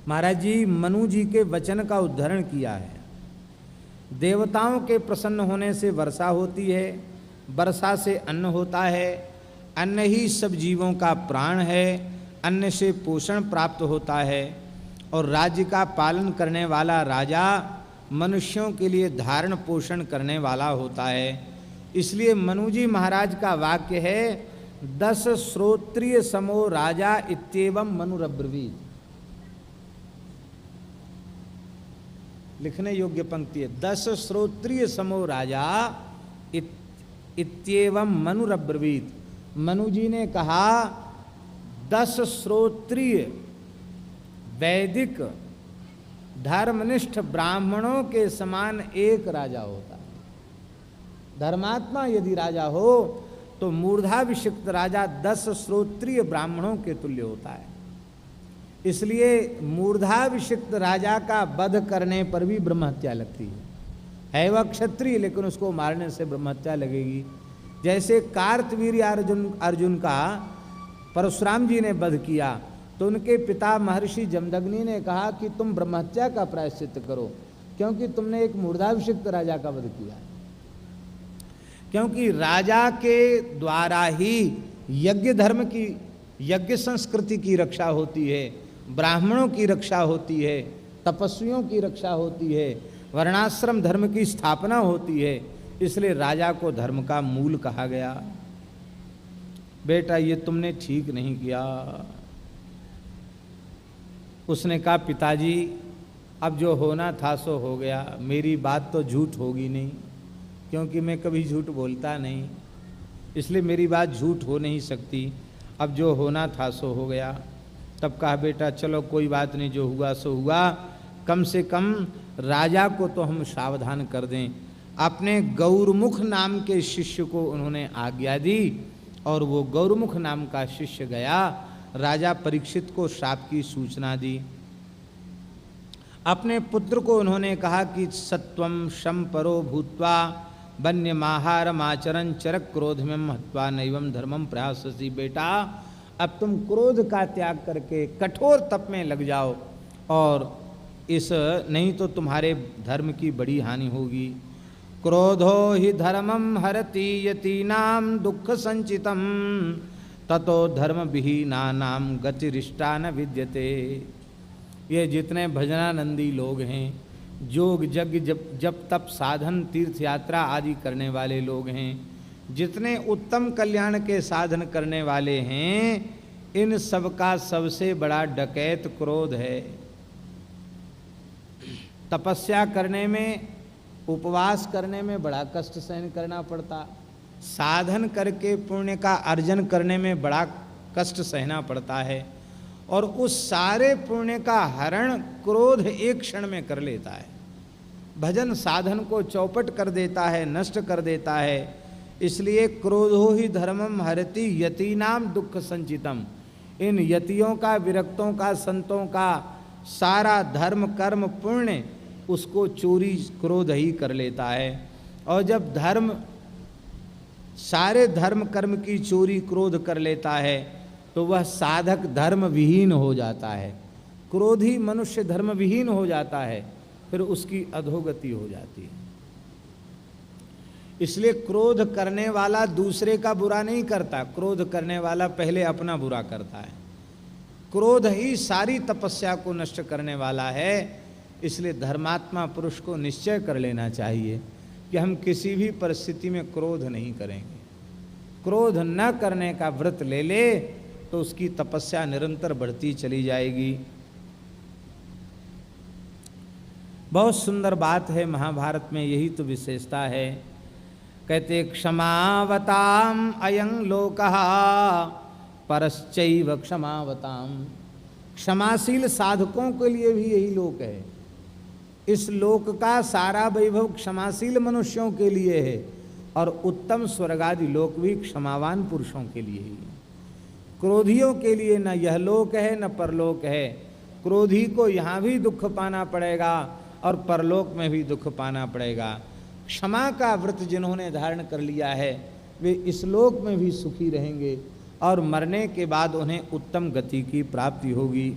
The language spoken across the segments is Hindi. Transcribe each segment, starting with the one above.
महाराज जी मनु जी के वचन का उद्धरण किया है। देवताओं के प्रसन्न होने से वर्षा होती है, वर्षा से अन्न होता है, अन्न ही सब जीवों का प्राण है, अन्न से पोषण प्राप्त होता है, और राज्य का पालन करने वाला राजा मनुष्यों के लिए धारण पोषण करने वाला होता है। इसलिए मनु जी महाराज का वाक्य है 10 श्रोत्रिय समो राजा इत्येवं मनुरब्रवीत। लिखने योग्य पंक्ति है 10 श्रोत्रिय समो राजा इत्येवं मनुरब्रवीत। मनु जी ने कहा 10 श्रोत्रिय वैदिक धर्मनिष्ठ ब्राह्मणों के समान एक राजा होता है। धर्मात्मा यदि राजा हो तो मूर्धाभिषिक्त राजा 10 श्रोत्रिय ब्राह्मणों के तुल्य होता है। इसलिए मूर्धाभिषिक्त राजा का वध करने पर भी ब्रह्महत्या लगती है वह क्षत्रिय, लेकिन उसको मारने से ब्रह्महत्या लगेगी। जैसे कार्तवीर्य अर्जुन का परशुराम जी ने वध किया तो उनके पिता महर्षि जमदग्नि ने कहा कि तुम ब्रह्महत्या का प्रायश्चित करो, क्योंकि तुमने एक मूर्धाभिषिक्त राजा का वध किया। क्योंकि राजा के द्वारा ही यज्ञ धर्म की, यज्ञ संस्कृति की रक्षा होती है, ब्राह्मणों की रक्षा होती है, तपस्वियों की रक्षा होती है, वर्णाश्रम धर्म की स्थापना होती है। इसलिए राजा को धर्म का मूल कहा गया। बेटा ये तुमने ठीक नहीं किया। उसने कहा पिताजी अब जो होना था सो हो गया, मेरी बात तो झूठ होगी नहीं, क्योंकि मैं कभी झूठ बोलता नहीं, इसलिए मेरी बात झूठ हो नहीं सकती। अब जो होना था सो हो गया। तब कहा बेटा चलो कोई बात नहीं, जो हुआ सो हुआ, कम से कम राजा को तो हम सावधान कर दें। अपने गौरमुख नाम के शिष्य को उन्होंने आज्ञा दी और वो गौरमुख नाम का शिष्य गया, राजा परीक्षित को श्राप की सूचना दी। अपने पुत्र को उन्होंने कहा कि सत्वम शम परो भूत्वा वन्यमाहारम आचरण चरक क्रोधमं हत्वा नैवं धर्मम प्रयाससि। बेटा अब तुम क्रोध का त्याग करके कठोर तप में लग जाओ, और इस नहीं तो तुम्हारे धर्म की बड़ी हानि होगी। क्रोधो हि धर्मम हरति यतीनाम दुख संचितम ततो धर्म विहीनानाम गतिरिष्टा न विद्यते। ये जितने भजनानंदी लोग हैं, योग यज्ञ जप तप साधन तीर्थ यात्रा आदि करने वाले लोग हैं, जितने उत्तम कल्याण के साधन करने वाले हैं, इन सब का सबसे बड़ा डकैत क्रोध है। तपस्या करने में, उपवास करने में बड़ा कष्ट सहन करना पड़ता, साधन करके पुण्य का अर्जन करने में बड़ा कष्ट सहना पड़ता है, और उस सारे पुण्य का हरण क्रोध एक क्षण में कर लेता है। भजन साधन को चौपट कर देता है, नष्ट कर देता है। इसलिए क्रोधो ही धर्मम हरति यतीनाम दुख संचितम। इन यतियों का, विरक्तों का, संतों का सारा धर्म कर्म पुण्य उसको चोरी क्रोध ही कर लेता है। और जब धर्म, सारे धर्म कर्म की चोरी क्रोध कर लेता है तो वह साधक धर्म विहीन हो जाता है। क्रोधी मनुष्य धर्म विहीन हो जाता है, फिर उसकी अधोगति हो जाती है। इसलिए क्रोध करने वाला दूसरे का बुरा नहीं करता, क्रोध करने वाला पहले अपना बुरा करता है। क्रोध ही सारी तपस्या को नष्ट करने वाला है। इसलिए धर्मात्मा पुरुष को निश्चय कर लेना चाहिए कि हम किसी भी परिस्थिति में क्रोध नहीं करेंगे। क्रोध न करने का व्रत ले ले तो उसकी तपस्या निरंतर बढ़ती चली जाएगी। बहुत सुंदर बात है महाभारत में, यही तो विशेषता है। कहते क्षमावताम अयं लोकः परश्चैव क्षमावताम। क्षमाशील साधकों के लिए भी यही लोक है। इस लोक का सारा वैभव क्षमाशील मनुष्यों के लिए है, और उत्तम स्वर्गादि लोक भी क्षमावान पुरुषों के लिए ही है। क्रोधियों के लिए न यह लोक है न परलोक है। क्रोधी को यहाँ भी दुख पाना पड़ेगा और परलोक में भी दुख पाना पड़ेगा। क्षमा का व्रत जिन्होंने धारण कर लिया है वे इस लोक में भी सुखी रहेंगे और मरने के बाद उन्हें उत्तम गति की प्राप्ति होगी।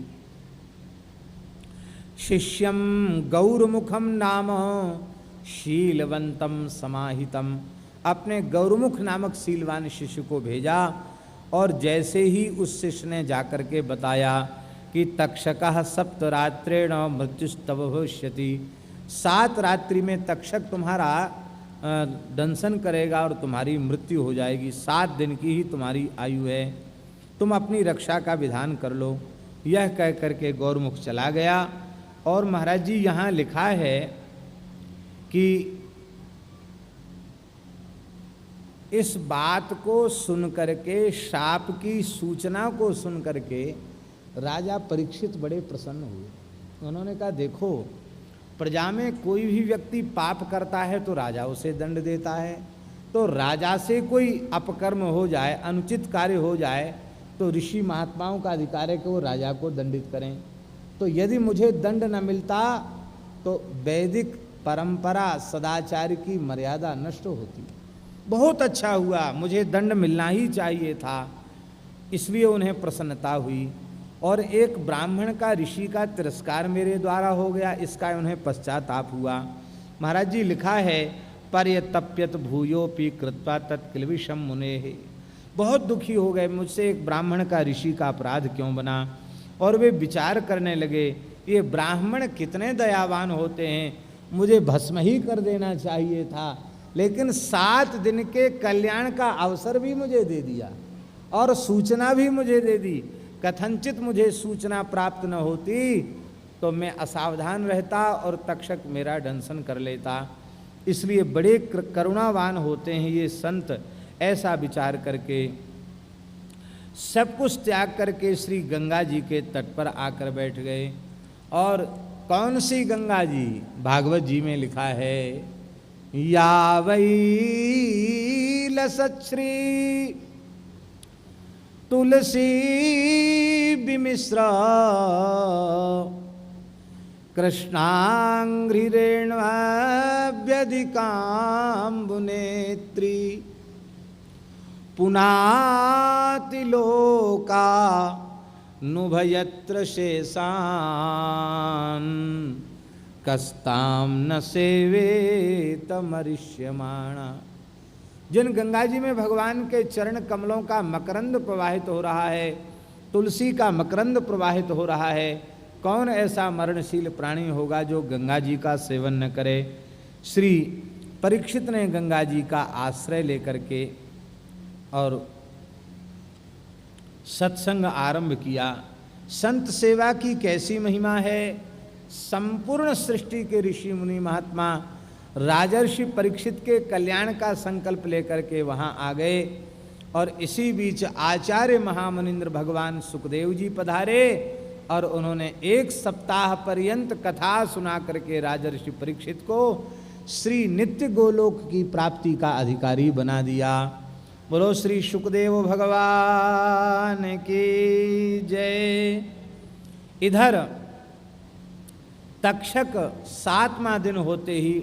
शिष्यम गौरमुखम नाम शीलवंतम समाहितम, अपने गौरमुख नामक शीलवान शिष्य को भेजा। और जैसे ही उस शिष्य ने जाकर के बताया कि तक्षकः सप्तरात्रेण मृत्युस्तव भविष्यति, 7 रात्रि में तक्षक तुम्हारा दंशन करेगा और तुम्हारी मृत्यु हो जाएगी, 7 दिन की ही तुम्हारी आयु है, तुम अपनी रक्षा का विधान कर लो। यह कह करके गौरमुख चला गया। और महाराज जी यहाँ लिखा है कि इस बात को सुन करके, शाप की सूचना को सुन करके राजा परीक्षित बड़े प्रसन्न हुए। उन्होंने कहा देखो, प्रजा में कोई भी व्यक्ति पाप करता है तो राजा उसे दंड देता है, तो राजा से कोई अपकर्म हो जाए, अनुचित कार्य हो जाए, तो ऋषि महात्माओं का अधिकार है कि वो राजा को दंडित करें। तो यदि मुझे दंड न मिलता तो वैदिक परंपरा सदाचार की मर्यादा नष्ट होती। बहुत अच्छा हुआ, मुझे दंड मिलना ही चाहिए था, इसलिए उन्हें प्रसन्नता हुई। और एक ब्राह्मण का ऋषि का तिरस्कार मेरे द्वारा हो गया, इसका उन्हें पश्चाताप हुआ। महाराज जी लिखा है पर्यतप्यत भूयोपि कृत्वा तत्किलविषम मुने, बहुत दुखी हो गए, मुझसे एक ब्राह्मण का ऋषि का अपराध क्यों बना। और वे विचार करने लगे ये ब्राह्मण कितने दयावान होते हैं, मुझे भस्म ही कर देना चाहिए था, लेकिन 7 दिन के कल्याण का अवसर भी मुझे दे दिया और सूचना भी मुझे दे दी। कथनचित मुझे सूचना प्राप्त न होती तो मैं असावधान रहता और तक्षक मेरा दंशन कर लेता। इसलिए बड़े करुणावान होते हैं ये संत। ऐसा विचार करके सब कुछ त्याग करके श्री गंगा जी के तट पर आकर बैठ गए। और कौन सी गंगा जी? भागवत जी में लिखा है या वै लसच्छ्री तुलसी विमिश्र कृष्णांघ्रिरेण्वाभ्यधिकाम्बुनेत्री पुनातिलोका नुभयत्र शेषान् कस्ताम न सेवेत मरिष्यमाणा। जिन गंगा जी में भगवान के चरण कमलों का मकरंद प्रवाहित हो रहा है, तुलसी का मकरंद प्रवाहित हो रहा है, कौन ऐसा मरणशील प्राणी होगा जो गंगा जी का सेवन न करे। श्री परीक्षित ने गंगा जी का आश्रय लेकर के और सत्संग आरंभ किया। संत सेवा की कैसी महिमा है। संपूर्ण सृष्टि के ऋषि मुनि महात्मा राजर्षि परीक्षित के कल्याण का संकल्प लेकर के वहां आ गए। और इसी बीच आचार्य महामुनिंद्र भगवान सुखदेव जी पधारे और उन्होंने 1 सप्ताह पर्यंत कथा सुना करके राजर्षि परीक्षित को श्री नित्य गोलोक की प्राप्ति का अधिकारी बना दिया। बोलो श्री सुखदेव भगवान की जय। इधर तक्षक 7वां दिन होते ही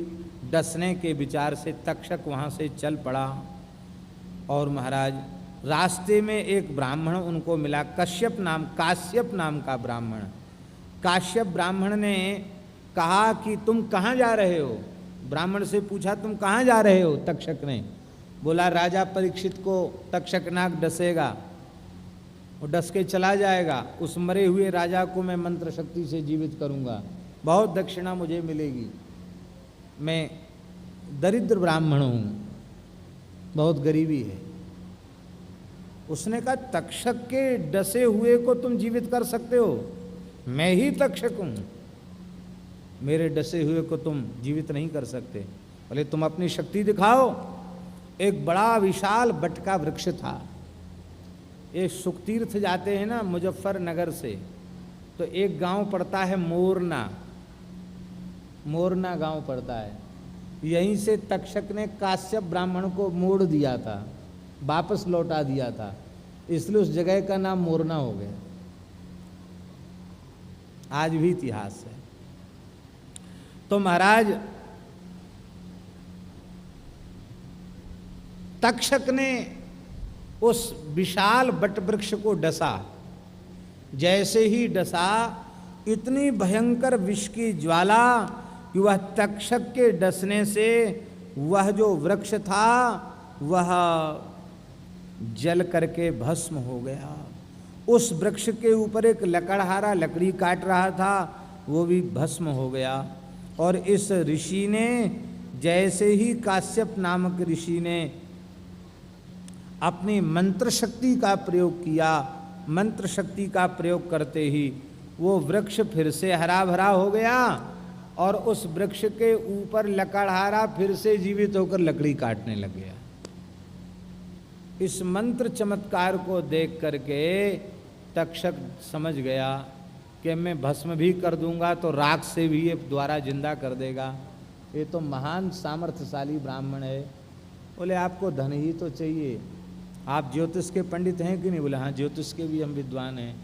डसने के विचार से तक्षक वहाँ से चल पड़ा। और महाराज रास्ते में एक ब्राह्मण उनको मिला, काश्यप नाम का ब्राह्मण। काश्यप ब्राह्मण ने कहा कि तुम कहाँ जा रहे हो। ब्राह्मण से पूछा तुम कहाँ जा रहे हो। तक्षक ने बोला राजा परीक्षित को तक्षक नाग डसेगा, वो डस के चला जाएगा, उस मरे हुए राजा को मैं मंत्र शक्ति से जीवित करूँगा, बहुत दक्षिणा मुझे मिलेगी, मैं दरिद्र ब्राह्मण हूँ, बहुत गरीबी है। उसने कहा तक्षक के डसे हुए को तुम जीवित कर सकते हो, मैं ही तक्षक हूँ, मेरे डसे हुए को तुम जीवित नहीं कर सकते। बोले तुम अपनी शक्ति दिखाओ। एक बड़ा विशाल बट का वृक्ष था। ये सुखतीर्थ जाते हैं ना मुजफ्फरनगर से, तो एक गांव पड़ता है मोरना, मोरना गांव पड़ता है। यहीं से तक्षक ने काश्यप ब्राह्मण को मोड़ दिया था, वापस लौटा दिया था, इसलिए उस जगह का नाम मोरना हो गया। आज भी इतिहास है। तो महाराज तक्षक ने उस विशाल बट वृक्ष को डसा। जैसे ही डसा इतनी भयंकर विष की ज्वाला कि वह तक्षक के डसने से वह जो वृक्ष था वह जल करके भस्म हो गया। उस वृक्ष के ऊपर एक लकड़हारा लकड़ी काट रहा था, वो भी भस्म हो गया। और इस ऋषि ने जैसे ही काश्यप नामक ऋषि ने अपनी मंत्र शक्ति का प्रयोग किया, मंत्र शक्ति का प्रयोग करते ही वो वृक्ष फिर से हरा भरा हो गया और उस वृक्ष के ऊपर लकड़हारा फिर से जीवित होकर लकड़ी काटने लग गया। इस मंत्र चमत्कार को देख करके तक्षक समझ गया कि मैं भस्म भी कर दूंगा तो राख से भी ये द्वारा जिंदा कर देगा। ये तो महान सामर्थ्यशाली ब्राह्मण है। बोले आपको धन ही तो चाहिए, आप ज्योतिष के पंडित हैं कि नहीं? बोले हाँ ज्योतिष के भी हम विद्वान हैं।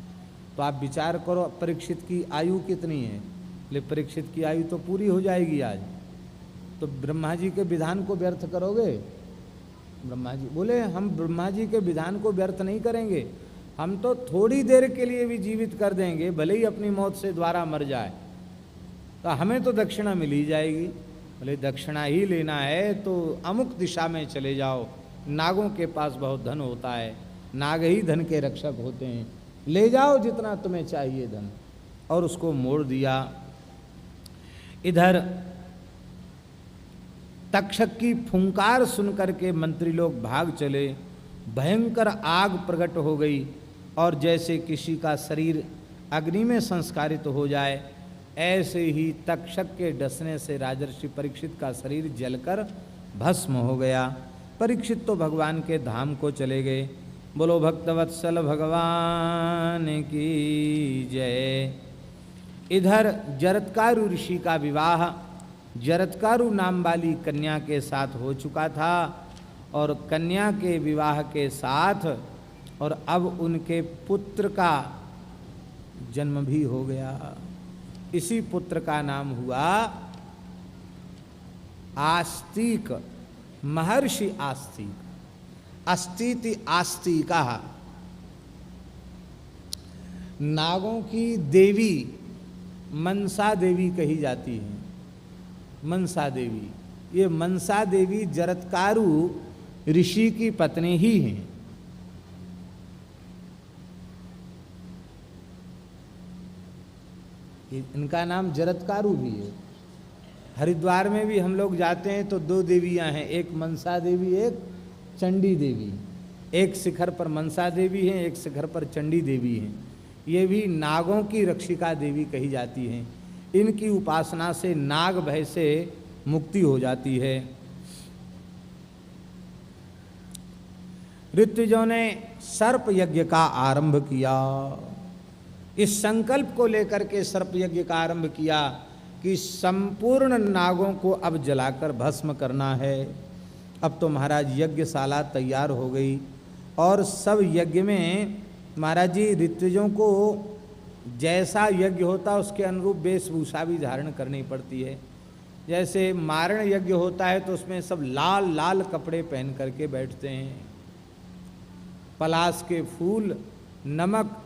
तो आप विचार करो परीक्षित की आयु कितनी है? बोले परीक्षित की आयु तो पूरी हो जाएगी आज। तो ब्रह्मा जी के विधान को व्यर्थ करोगे? ब्रह्मा जी बोले हम ब्रह्मा जी के विधान को व्यर्थ नहीं करेंगे, हम तो थोड़ी देर के लिए भी जीवित कर देंगे, भले ही अपनी मौत से द्वारा मर जाए, तो हमें तो दक्षिणा मिल ही जाएगी। बोले दक्षिणा ही लेना है तो अमुक दिशा में चले जाओ, नागों के पास बहुत धन होता है, नाग ही धन के रक्षक होते हैं, ले जाओ जितना तुम्हें चाहिए धन। और उसको मोड़ दिया। इधर तक्षक की फुंकार सुनकर के मंत्री लोग भाग चले। भयंकर आग प्रकट हो गई और जैसे किसी का शरीर अग्नि में संस्कारित हो जाए, ऐसे ही तक्षक के डसने से राजर्षि परीक्षित का शरीर जलकर भस्म हो गया। परीक्षित तो भगवान के धाम को चले गए। बोलो भक्तवत्सल भगवान की जय। इधर जरत्कारु ऋषि का विवाह जरत्कारु नाम वाली कन्या के साथ हो चुका था और कन्या के विवाह के साथ और अब उनके पुत्र का जन्म भी हो गया। इसी पुत्र का नाम हुआ आस्तिक, महर्षि आस्तिक। अस्तिति आस्तिका, नागों की देवी मनसा देवी कही जाती है। मनसा देवी, ये मनसा देवी जरत्कारु ऋषि की पत्नी ही हैं। इनका नाम जरत्कारु भी है। हरिद्वार में भी हम लोग जाते हैं तो दो देवियां हैं, एक मनसा देवी एक चंडी देवी। एक शिखर पर मनसा देवी है, एक शिखर पर चंडी देवी है। ये भी नागों की रक्षिका देवी कही जाती हैं। इनकी उपासना से नाग भय से मुक्ति हो जाती है। ऋत्विजों ने सर्प यज्ञ का आरंभ किया। इस संकल्प को लेकर के सर्प यज्ञ का आरंभ किया कि संपूर्ण नागों को अब जलाकर भस्म करना है। अब तो महाराज यज्ञशाला तैयार हो गई और सब यज्ञ में महाराज जी ऋत्विजों को जैसा यज्ञ होता उसके अनुरूप वेशभूषा भी धारण करनी पड़ती है। जैसे मारण यज्ञ होता है तो उसमें सब लाल लाल कपड़े पहन करके बैठते हैं। पलाश के फूल, नमक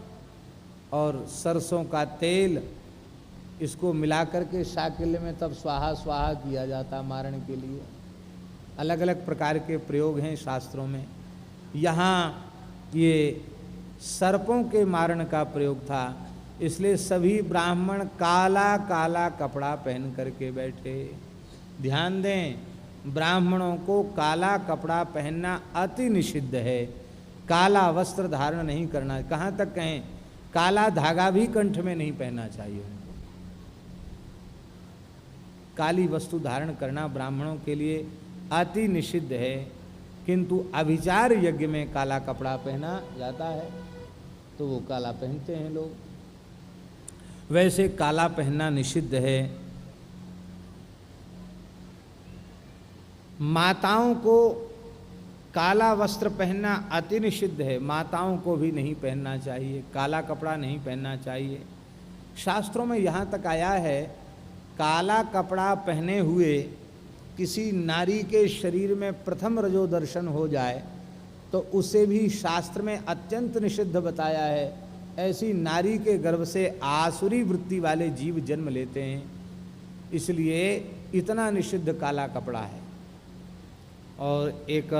और सरसों का तेल, इसको मिला करके शाकिले में तब स्वाहा स्वाहा किया जाता मारण के लिए। अलग अलग प्रकार के प्रयोग हैं शास्त्रों में। यहाँ ये सर्पों के मारण का प्रयोग था, इसलिए सभी ब्राह्मण काला काला कपड़ा पहन करके बैठे। ध्यान दें, ब्राह्मणों को काला कपड़ा पहनना अति निषिद्ध है। काला वस्त्र धारण नहीं करना। कहाँ तक कहें, काला धागा भी कंठ में नहीं पहनना चाहिए उनको। काली वस्तु धारण करना ब्राह्मणों के लिए अति निषिद्ध है, किंतु अभिचार यज्ञ में काला कपड़ा पहना जाता है तो वो काला पहनते हैं लोग। वैसे काला पहनना निषिद्ध है। माताओं को काला वस्त्र पहनना अति निषिद्ध है। माताओं को भी नहीं पहनना चाहिए, काला कपड़ा नहीं पहनना चाहिए। शास्त्रों में यहाँ तक आया है, काला कपड़ा पहने हुए किसी नारी के शरीर में प्रथम रजो दर्शन हो जाए तो उसे भी शास्त्र में अत्यंत निषिद्ध बताया है ऐसी नारी के गर्भ से आसुरी वृत्ति वाले जीव जन्म लेते हैं, इसलिए इतना निषिद्ध काला कपड़ा है। और एक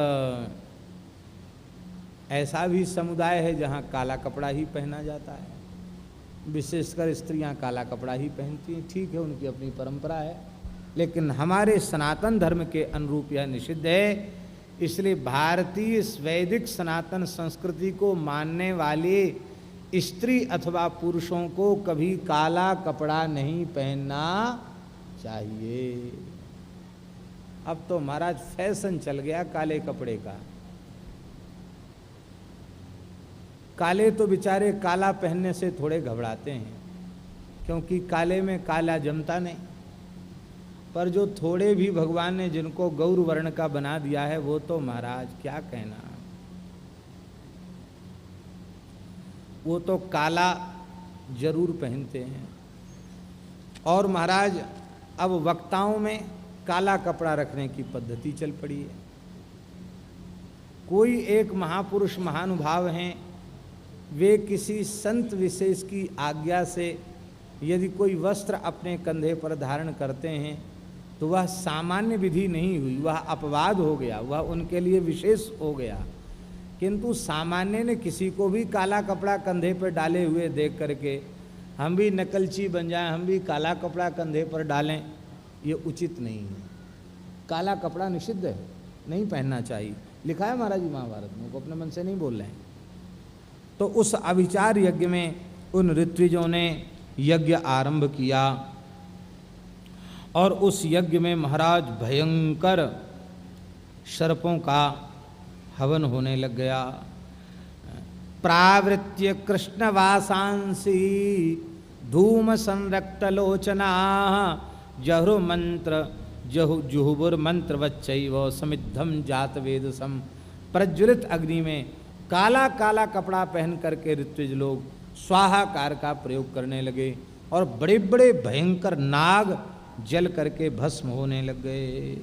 ऐसा भी समुदाय है जहाँ काला कपड़ा ही पहना जाता है, विशेषकर स्त्रियां काला कपड़ा ही पहनती हैं। ठीक है, उनकी अपनी परंपरा है, लेकिन हमारे सनातन धर्म के अनुरूप यह निषिद्ध है। इसलिए भारतीय वैदिक सनातन संस्कृति को मानने वाले स्त्री अथवा पुरुषों को कभी काला कपड़ा नहीं पहनना चाहिए। अब तो महाराज फैशन चल गया काले कपड़े का। काले तो बेचारे काला पहनने से थोड़े घबराते हैं, क्योंकि काले में काला जमता नहीं। पर जो थोड़े भी भगवान ने जिनको गौर वर्ण का बना दिया है, वो तो महाराज क्या कहना, वो तो काला जरूर पहनते हैं। और महाराज अब वक्ताओं में काला कपड़ा रखने की पद्धति चल पड़ी है। कोई एक महापुरुष महानुभाव हैं, वे किसी संत विशेष की आज्ञा से यदि कोई वस्त्र अपने कंधे पर धारण करते हैं तो वह सामान्य विधि नहीं हुई, वह अपवाद हो गया, वह उनके लिए विशेष हो गया। किंतु सामान्य ने किसी को भी काला कपड़ा कंधे पर डाले हुए देख करके हम भी नकलची बन जाएं, हम भी काला कपड़ा कंधे पर डालें, ये उचित नहीं है। काला कपड़ा निषिद्ध है, नहीं पहनना चाहिए, लिखा है महाराज जी महाभारत में, वो अपने मन से नहीं बोल रहे हैं। तो उस अविचार यज्ञ में उन ऋत्विजों ने यज्ञ आरंभ किया और उस यज्ञ में महाराज भयंकर सर्पों का हवन होने लग गया। प्रावृत्य कृष्णवासांसी धूम संरक्त लोचना जहरु मंत्र जुहुबुर मंत्र वच्चैव समिद्धम जात वेदसम। प्रज्वलित अग्नि में काला काला कपड़ा पहन करके ऋत्विज लोग स्वाहाकार का प्रयोग करने लगे और बड़े बड़े भयंकर नाग जल करके भस्म होने लग गए।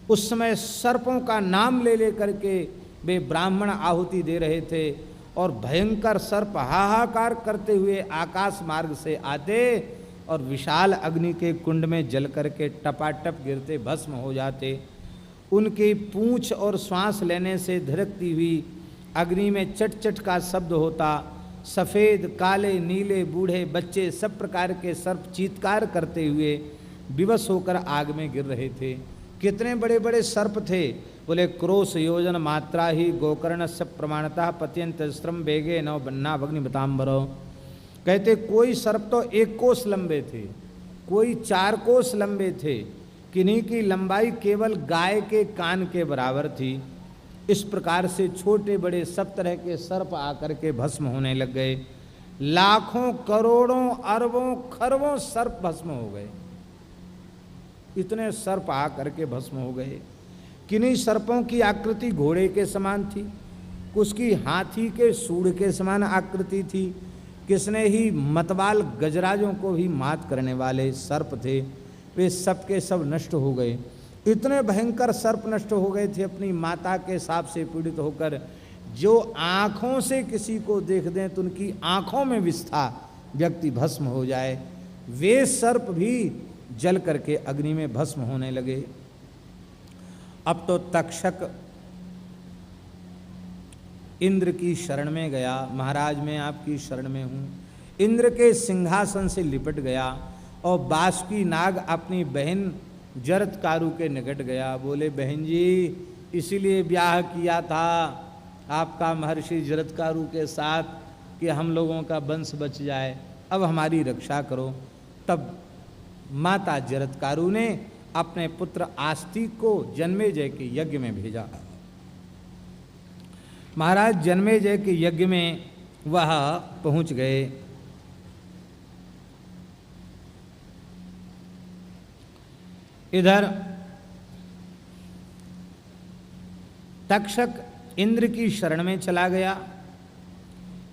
उस समय सर्पों का नाम ले ले करके वे ब्राह्मण आहुति दे रहे थे और भयंकर सर्प हाहाकार करते हुए आकाश मार्ग से आते और विशाल अग्नि के कुंड में जल करके टपाटप गिरते भस्म हो जाते। उनकी पूंछ और श्वास लेने से धिरकती हुई अग्नि में चट चट का शब्द होता। सफ़ेद काले नीले बूढ़े बच्चे सब प्रकार के सर्प चीत्कार करते हुए विवश होकर आग में गिर रहे थे। कितने बड़े बड़े सर्प थे, बोले क्रोश योजन मात्रा ही गोकर्ण से प्रमाणतः पत्यंत श्रम बेगे नव बन्ना भग्नि बताम्बरो। कहते कोई सर्प तो 1 कोस लंबे थे, कोई 4 कोस लंबे थे, किन्हीं की लंबाई केवल गाय के कान के बराबर थी। इस प्रकार से छोटे बड़े सब तरह के सर्प आकर के भस्म होने लग गए। लाखों करोड़ों अरबों खरबों सर्प भस्म हो गए। इतने सर्प आकर के भस्म हो गए। किन्हीं सर्पों की आकृति घोड़े के समान थी, कुछ की हाथी के सूंड के समान आकृति थी, किसने ही मतवाल गजराजों को भी मात करने वाले सर्प थे। वे सब के सब नष्ट हो गए। इतने भयंकर सर्प नष्ट हो गए थे अपनी माता के साप से पीड़ित होकर। जो आँखों से किसी को देख दें तो उनकी आँखों में विस्था व्यक्ति भस्म हो जाए, वे सर्प भी जल करके अग्नि में भस्म होने लगे। अब तो तक्षक इंद्र की शरण में गया, महाराज मैं आपकी शरण में हूँ। इंद्र के सिंहासन से लिपट गया और बासुकी नाग अपनी बहन जरत्कारु के निकट गया। बोले बहन जी, इसीलिए ब्याह किया था आपका महर्षि जरत्कारु के साथ कि हम लोगों का वंश बच जाए, अब हमारी रक्षा करो। तब माता जरत्कारु ने अपने पुत्र आस्तिक को जन्मेजय के यज्ञ में भेजा। महाराज जन्मेजय के यज्ञ में वह पहुंच गए। इधर तक्षक इंद्र की शरण में चला गया।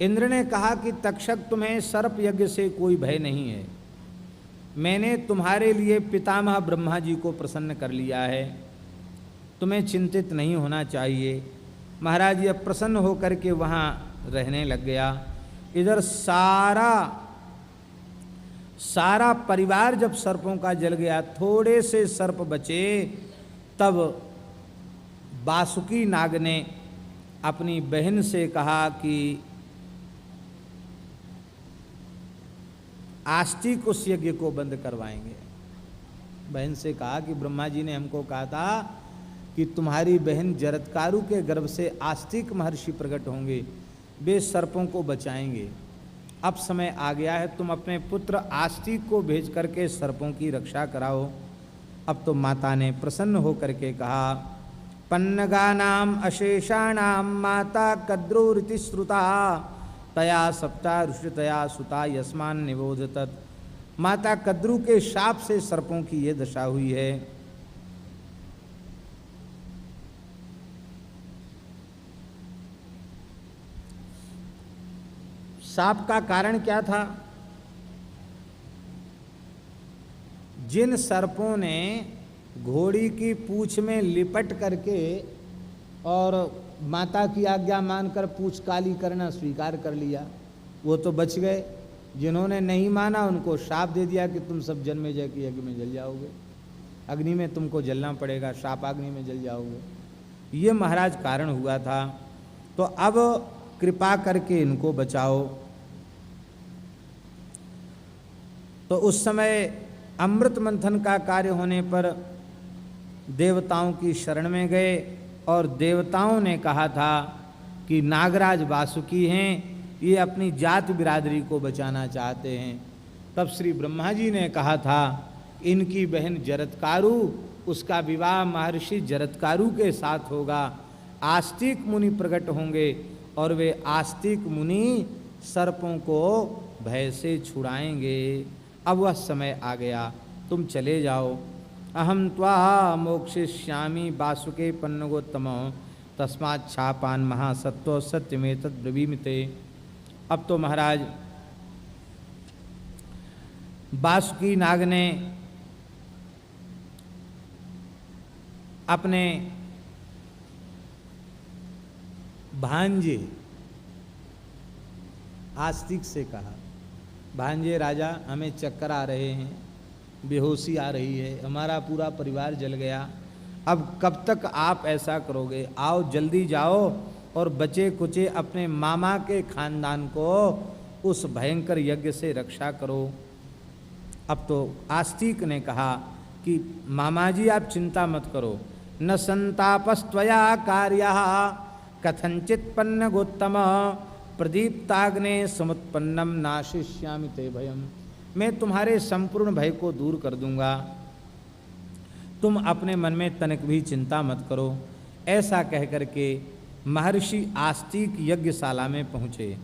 इंद्र ने कहा कि तक्षक तुम्हें सर्प यज्ञ से कोई भय नहीं है, मैंने तुम्हारे लिए पितामह ब्रह्मा जी को प्रसन्न कर लिया है, तुम्हें चिंतित नहीं होना चाहिए। महाराज यह प्रसन्न होकर के वहाँ रहने लग गया। इधर सारा परिवार जब सर्पों का जल गया, थोड़े से सर्प बचे, तब वासुकी नाग ने अपनी बहन से कहा कि आस्तिक उस यज्ञ को बंद करवाएंगे। बहन से कहा कि ब्रह्मा जी ने हमको कहा था कि तुम्हारी बहन जरत्कारु के गर्भ से आस्तिक महर्षि प्रकट होंगे, वे सर्पों को बचाएंगे। अब समय आ गया है, तुम अपने पुत्र आस्तिक को भेज करके सर्पों की रक्षा कराओ। अब तो माता ने प्रसन्न होकर के कहा, पन्नगानाम अशेषाणाम माता कद्रुरिति श्रुता तया सप्ता ऋषितया सुता यस्मान निबोधतत्। माता कद्रु के शाप से सर्पों की ये दशा हुई है। शाप का कारण क्या था? जिन सर्पों ने घोड़ी की पूंछ में लिपट करके और माता की आज्ञा मानकर पूंछ काली करना स्वीकार कर लिया, वो तो बच गए। जिन्होंने नहीं माना उनको शाप दे दिया कि तुम सब जन्मेजय के यज्ञ में जल जाओगे, अग्नि में तुमको जलना पड़ेगा, शापाग्नि में जल जाओगे। ये महाराज कारण हुआ था। तो अब कृपा करके इनको बचाओ। तो उस समय अमृत मंथन का कार्य होने पर देवताओं की शरण में गए और देवताओं ने कहा था कि नागराज वासुकी हैं, ये अपनी जाति बिरादरी को बचाना चाहते हैं। तब श्री ब्रह्मा जी ने कहा था इनकी बहन जरत्कारु, उसका विवाह महर्षि जरत्कारु के साथ होगा। आस्तिक मुनि प्रकट होंगे और वे आस्तिक मुनि सर्पों को भय से छुड़ाएंगे। अब वह समय आ गया, तुम चले जाओ। अहम त्वा मोक्षयिष्यामि वासुके पन्नगोत्तम तस्मात् छापान महासत्व सत्यमेतद् ब्रवीमि। अब तो महाराज वासुकी नाग ने अपने भांजे आस्तिक से कहा, भांजे राजा, हमें चक्कर आ रहे हैं, बेहोशी आ रही है, हमारा पूरा परिवार जल गया, अब कब तक आप ऐसा करोगे? आओ जल्दी जाओ और बचे कुचे अपने मामा के खानदान को उस भयंकर यज्ञ से रक्षा करो। अब तो आस्तिक ने कहा कि मामा जी आप चिंता मत करो, न संतापस्त्वया कार्यः कथंचित पन्नगोत्तम प्रदीप्ताग्ने समुत्पन्नम नाशिष्यामि ते भयम। मैं तुम्हारे संपूर्ण भय को दूर कर दूंगा, तुम अपने मन में तनिक भी चिंता मत करो। ऐसा कह करके महर्षि आस्तिक यज्ञशाला में पहुँचे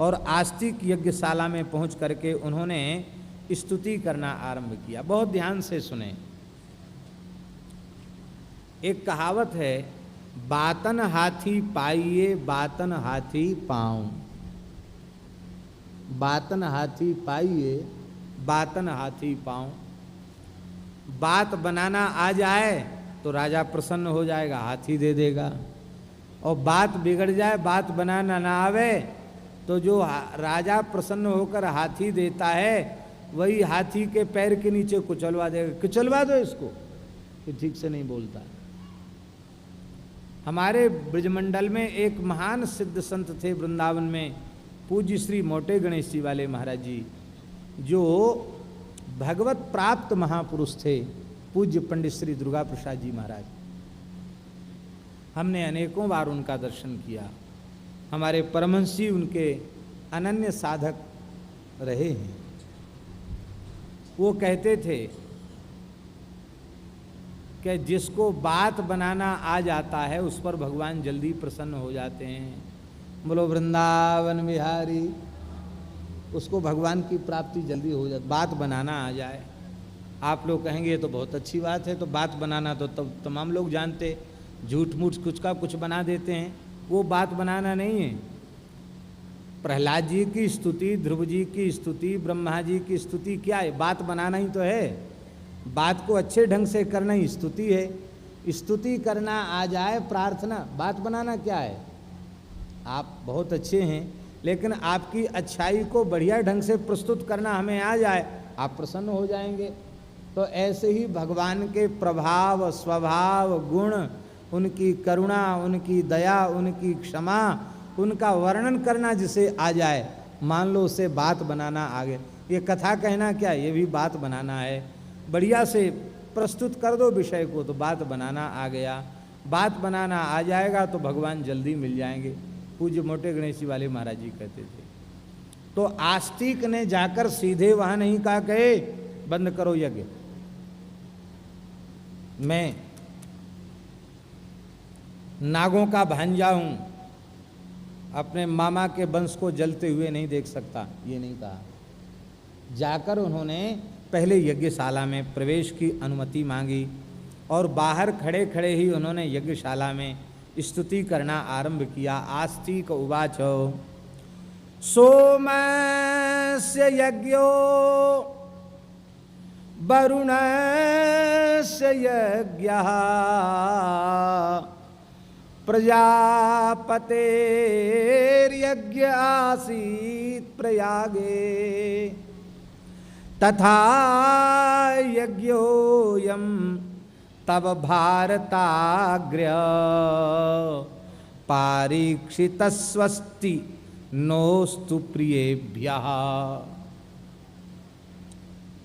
और आस्तिक यज्ञशाला में पहुँच करके उन्होंने स्तुति करना आरंभ किया। बहुत ध्यान से सुने। एक कहावत है, बातन हाथी पाइए बातन हाथी पाँव। बातन हाथी पाइए बातन हाथी पाँव। बात बनाना आ जाए तो राजा प्रसन्न हो जाएगा, हाथी दे देगा, और बात बिगड़ जाए, बात बनाना ना आवे तो जो राजा प्रसन्न होकर हाथी देता है वही हाथी के पैर के नीचे कुचलवा देगा, कुचलवा दो इसको, ये ठीक से नहीं बोलता। हमारे ब्रजमंडल में एक महान सिद्ध संत थे वृंदावन में, पूज्य श्री मोटे गणेश जी वाले महाराज जी, जो भगवत प्राप्त महापुरुष थे, पूज्य पंडित श्री दुर्गा प्रसाद जी महाराज। हमने अनेकों बार उनका दर्शन किया। हमारे परमहंसी उनके अनन्य साधक रहे हैं। वो कहते थे कि जिसको बात बनाना आ जाता है उस पर भगवान जल्दी प्रसन्न हो जाते हैं। बोलो वृंदावन बिहारी, उसको भगवान की प्राप्ति जल्दी हो जाती, बात बनाना आ जाए। आप लोग कहेंगे ये तो बहुत अच्छी बात है, तो बात बनाना तो तमाम लोग जानते, झूठ मूठ कुछ का कुछ बना देते हैं, वो बात बनाना नहीं है। प्रहलाद जी की स्तुति, ध्रुव जी की स्तुति, ब्रह्मा जी की स्तुति क्या है? बात बनाना ही तो है। बात को अच्छे ढंग से करना ही स्तुति है। स्तुति करना आ जाए, प्रार्थना, बात बनाना क्या है? आप बहुत अच्छे हैं, लेकिन आपकी अच्छाई को बढ़िया ढंग से प्रस्तुत करना हमें आ जाए, आप प्रसन्न हो जाएंगे। तो ऐसे ही भगवान के प्रभाव, स्वभाव, गुण, उनकी करुणा, उनकी दया, उनकी क्षमा, उनका वर्णन करना जिसे आ जाए, मान लो उसे बात बनाना आ गया। ये कथा कहना क्या, ये भी बात बनाना है। बढ़िया से प्रस्तुत कर दो विषय को तो बात बनाना आ गया। बात बनाना आ जाएगा तो भगवान जल्दी मिल जाएंगे। पूज्य मोटे गणेश जी वाले महाराज जी कहते थे। तो आस्तिक ने जाकर सीधे वहां नहीं कहा कहे बंद करो यज्ञ, मैं नागों का भांजा हूं, अपने मामा के वंश को जलते हुए नहीं देख सकता, ये नहीं कहा। जाकर उन्होंने पहले यज्ञशाला में प्रवेश की अनुमति मांगी और बाहर खड़े खड़े ही उन्होंने यज्ञशाला में स्तुति करना आरंभ किया। आस्तिक उवाच सोमस्य यज्ञो वरुणस्य यज्ञः प्रजापतेर्यज्ञ आसीत् प्रयागे तथा यज्ञोऽयं तव भारताग्र्य पारीक्षितस्वस्ति नोस्तु प्रियेभ्यः।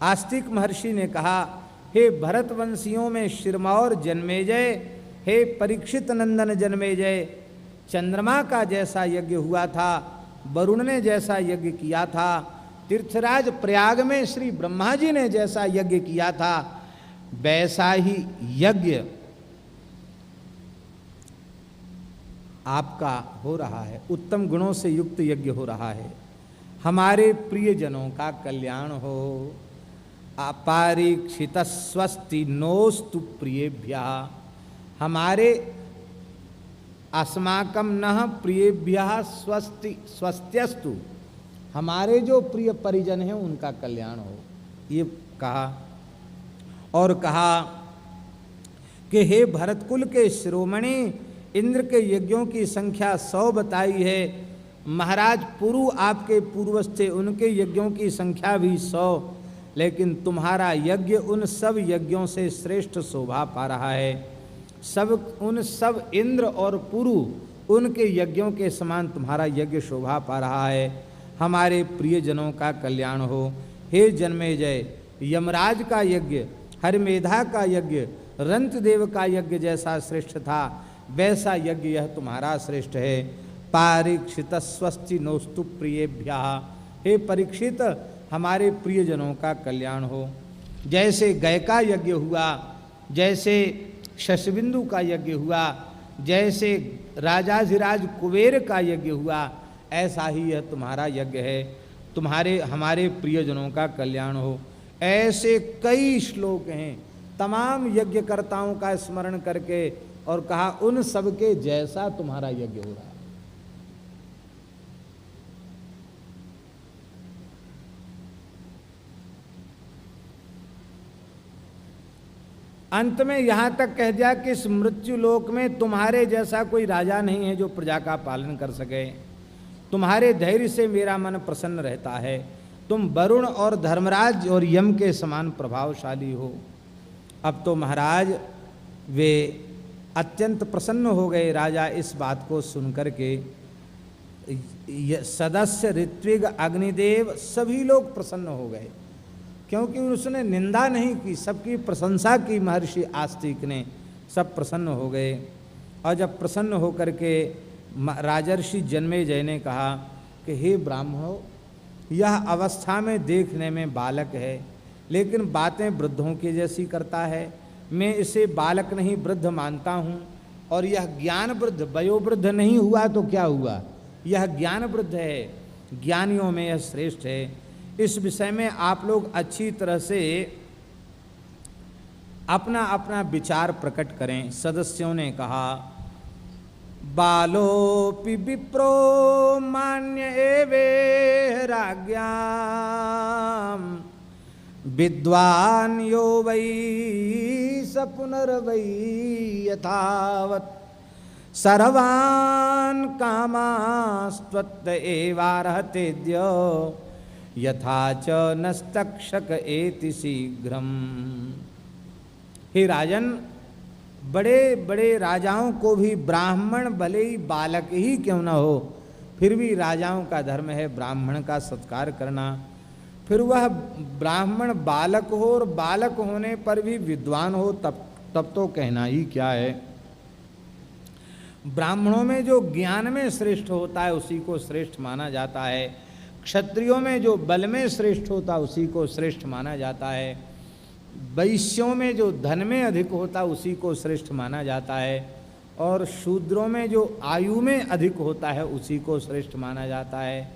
आस्तिक महर्षि ने कहा, हे भरतवंशियों में शिरमौर जन्मेजय, हे परीक्षित नंदन जन्मेजय, चंद्रमा का जैसा यज्ञ हुआ था, वरुण ने जैसा यज्ञ किया था, तीर्थराज प्रयाग में श्री ब्रह्मा जी ने जैसा यज्ञ किया था, वैसा ही यज्ञ आपका हो रहा है। उत्तम गुणों से युक्त यज्ञ हो रहा है। हमारे प्रियजनों का कल्याण हो। अपरीक्षित स्वस्ति नोस्तु प्रियेभ्यः, हमारे अस्माकं नः प्रियेभ्यः स्वस्ति स्वस्त्यस्तु, हमारे जो प्रिय परिजन हैं उनका कल्याण हो, ये कहा। और कहा कि हे भरतकुल के शिरोमणि, इंद्र के यज्ञों की संख्या 100 बताई है। महाराज पुरु आपके पूर्वज थे, उनके यज्ञों की संख्या भी 100, लेकिन तुम्हारा यज्ञ उन सब यज्ञों से श्रेष्ठ शोभा पा रहा है। उन सब इंद्र और पुरु उनके यज्ञों के समान तुम्हारा यज्ञ शोभा पा रहा है। हमारे प्रियजनों का कल्याण हो। हे जन्मेजय, यमराज का यज्ञ, हरिमेधा का यज्ञ, रंतदेव का यज्ञ जैसा श्रेष्ठ था, वैसा यज्ञ यह तुम्हारा श्रेष्ठ है। पारीक्षित स्वस्ति नोस्तु प्रियेभ्यः, हे परीक्षित, हमारे प्रियजनों का कल्याण हो। जैसे गय का यज्ञ हुआ, जैसे शशबिंदु का यज्ञ हुआ, जैसे राजाधिराज कुबेर का यज्ञ हुआ, ऐसा ही यह तुम्हारा यज्ञ है। हमारे प्रियजनों का कल्याण हो। ऐसे कई श्लोक हैं, तमाम यज्ञकर्ताओं का स्मरण करके, और कहा उन सब के जैसा तुम्हारा यज्ञ हो रहा है। अंत में यहां तक कह दिया कि इस मृत्यु लोक में तुम्हारे जैसा कोई राजा नहीं है जो प्रजा का पालन कर सके। तुम्हारे धैर्य से मेरा मन प्रसन्न रहता है। तुम वरुण और धर्मराज और यम के समान प्रभावशाली हो। अब तो महाराज वे अत्यंत प्रसन्न हो गए राजा इस बात को सुनकर के। सदस्य ऋत्विग अग्निदेव सभी लोग प्रसन्न हो गए, क्योंकि उसने निंदा नहीं की, सबकी प्रशंसा की महर्षि आस्तिक ने। सब प्रसन्न हो गए। और जब प्रसन्न होकर के राजर्षि जन्मेजय ने कहा कि हे ब्राह्मणों, यह अवस्था में देखने में बालक है, लेकिन बातें वृद्धों की जैसी करता है। मैं इसे बालक नहीं वृद्ध मानता हूँ। और यह ज्ञान वृद्ध, वयोवृद्ध नहीं हुआ तो क्या हुआ, यह ज्ञान वृद्ध है, ज्ञानियों में यह श्रेष्ठ है। इस विषय में आप लोग अच्छी तरह से अपना अपना विचार प्रकट करें। सदस्यों ने कहा, बालोपि विप्रो मान्य एवे राज्ञाम विद्वान यो वै स पुनर्वै यथावत् सर्वान् कामास्त्वत्त एवार्हतेद्य यथा च नस्तक्षक एति शीघ्रम। हे राजन, बड़े बड़े राजाओं को भी ब्राह्मण भले ही बालक ही क्यों न हो, फिर भी राजाओं का धर्म है ब्राह्मण का सत्कार करना। फिर वह ब्राह्मण बालक हो और बालक होने पर भी विद्वान हो, तब तो कहना ही क्या है। ब्राह्मणों में जो ज्ञान में श्रेष्ठ होता है उसी को श्रेष्ठ माना जाता है। क्षत्रियों में जो बल में श्रेष्ठ होता है उसी को श्रेष्ठ माना जाता है। वैश्यों में जो धन में अधिक होता उसी को श्रेष्ठ माना जाता है। और शूद्रों में जो आयु में अधिक होता है उसी को श्रेष्ठ माना जाता है।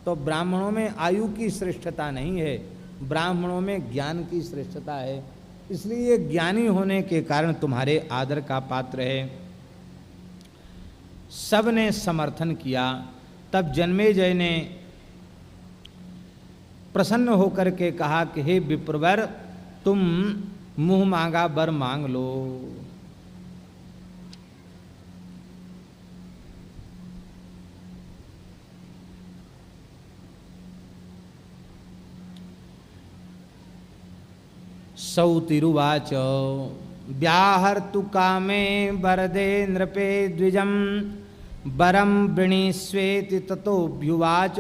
तो ब्राह्मणों में आयु की श्रेष्ठता नहीं है, ब्राह्मणों में ज्ञान की श्रेष्ठता है। इसलिए ज्ञानी होने के कारण तुम्हारे आदर का पात्र है। सबने समर्थन किया। तब जन्मेजय ने प्रसन्न होकर के कहा कि हे विप्रवर, तुम मुंह मांगा वर मांग लो। सौतिरुवाच व्याहर्तु कामे वरदे नृपे द्विजं वरं वृणीष्वेति ततोऽभ्युवाच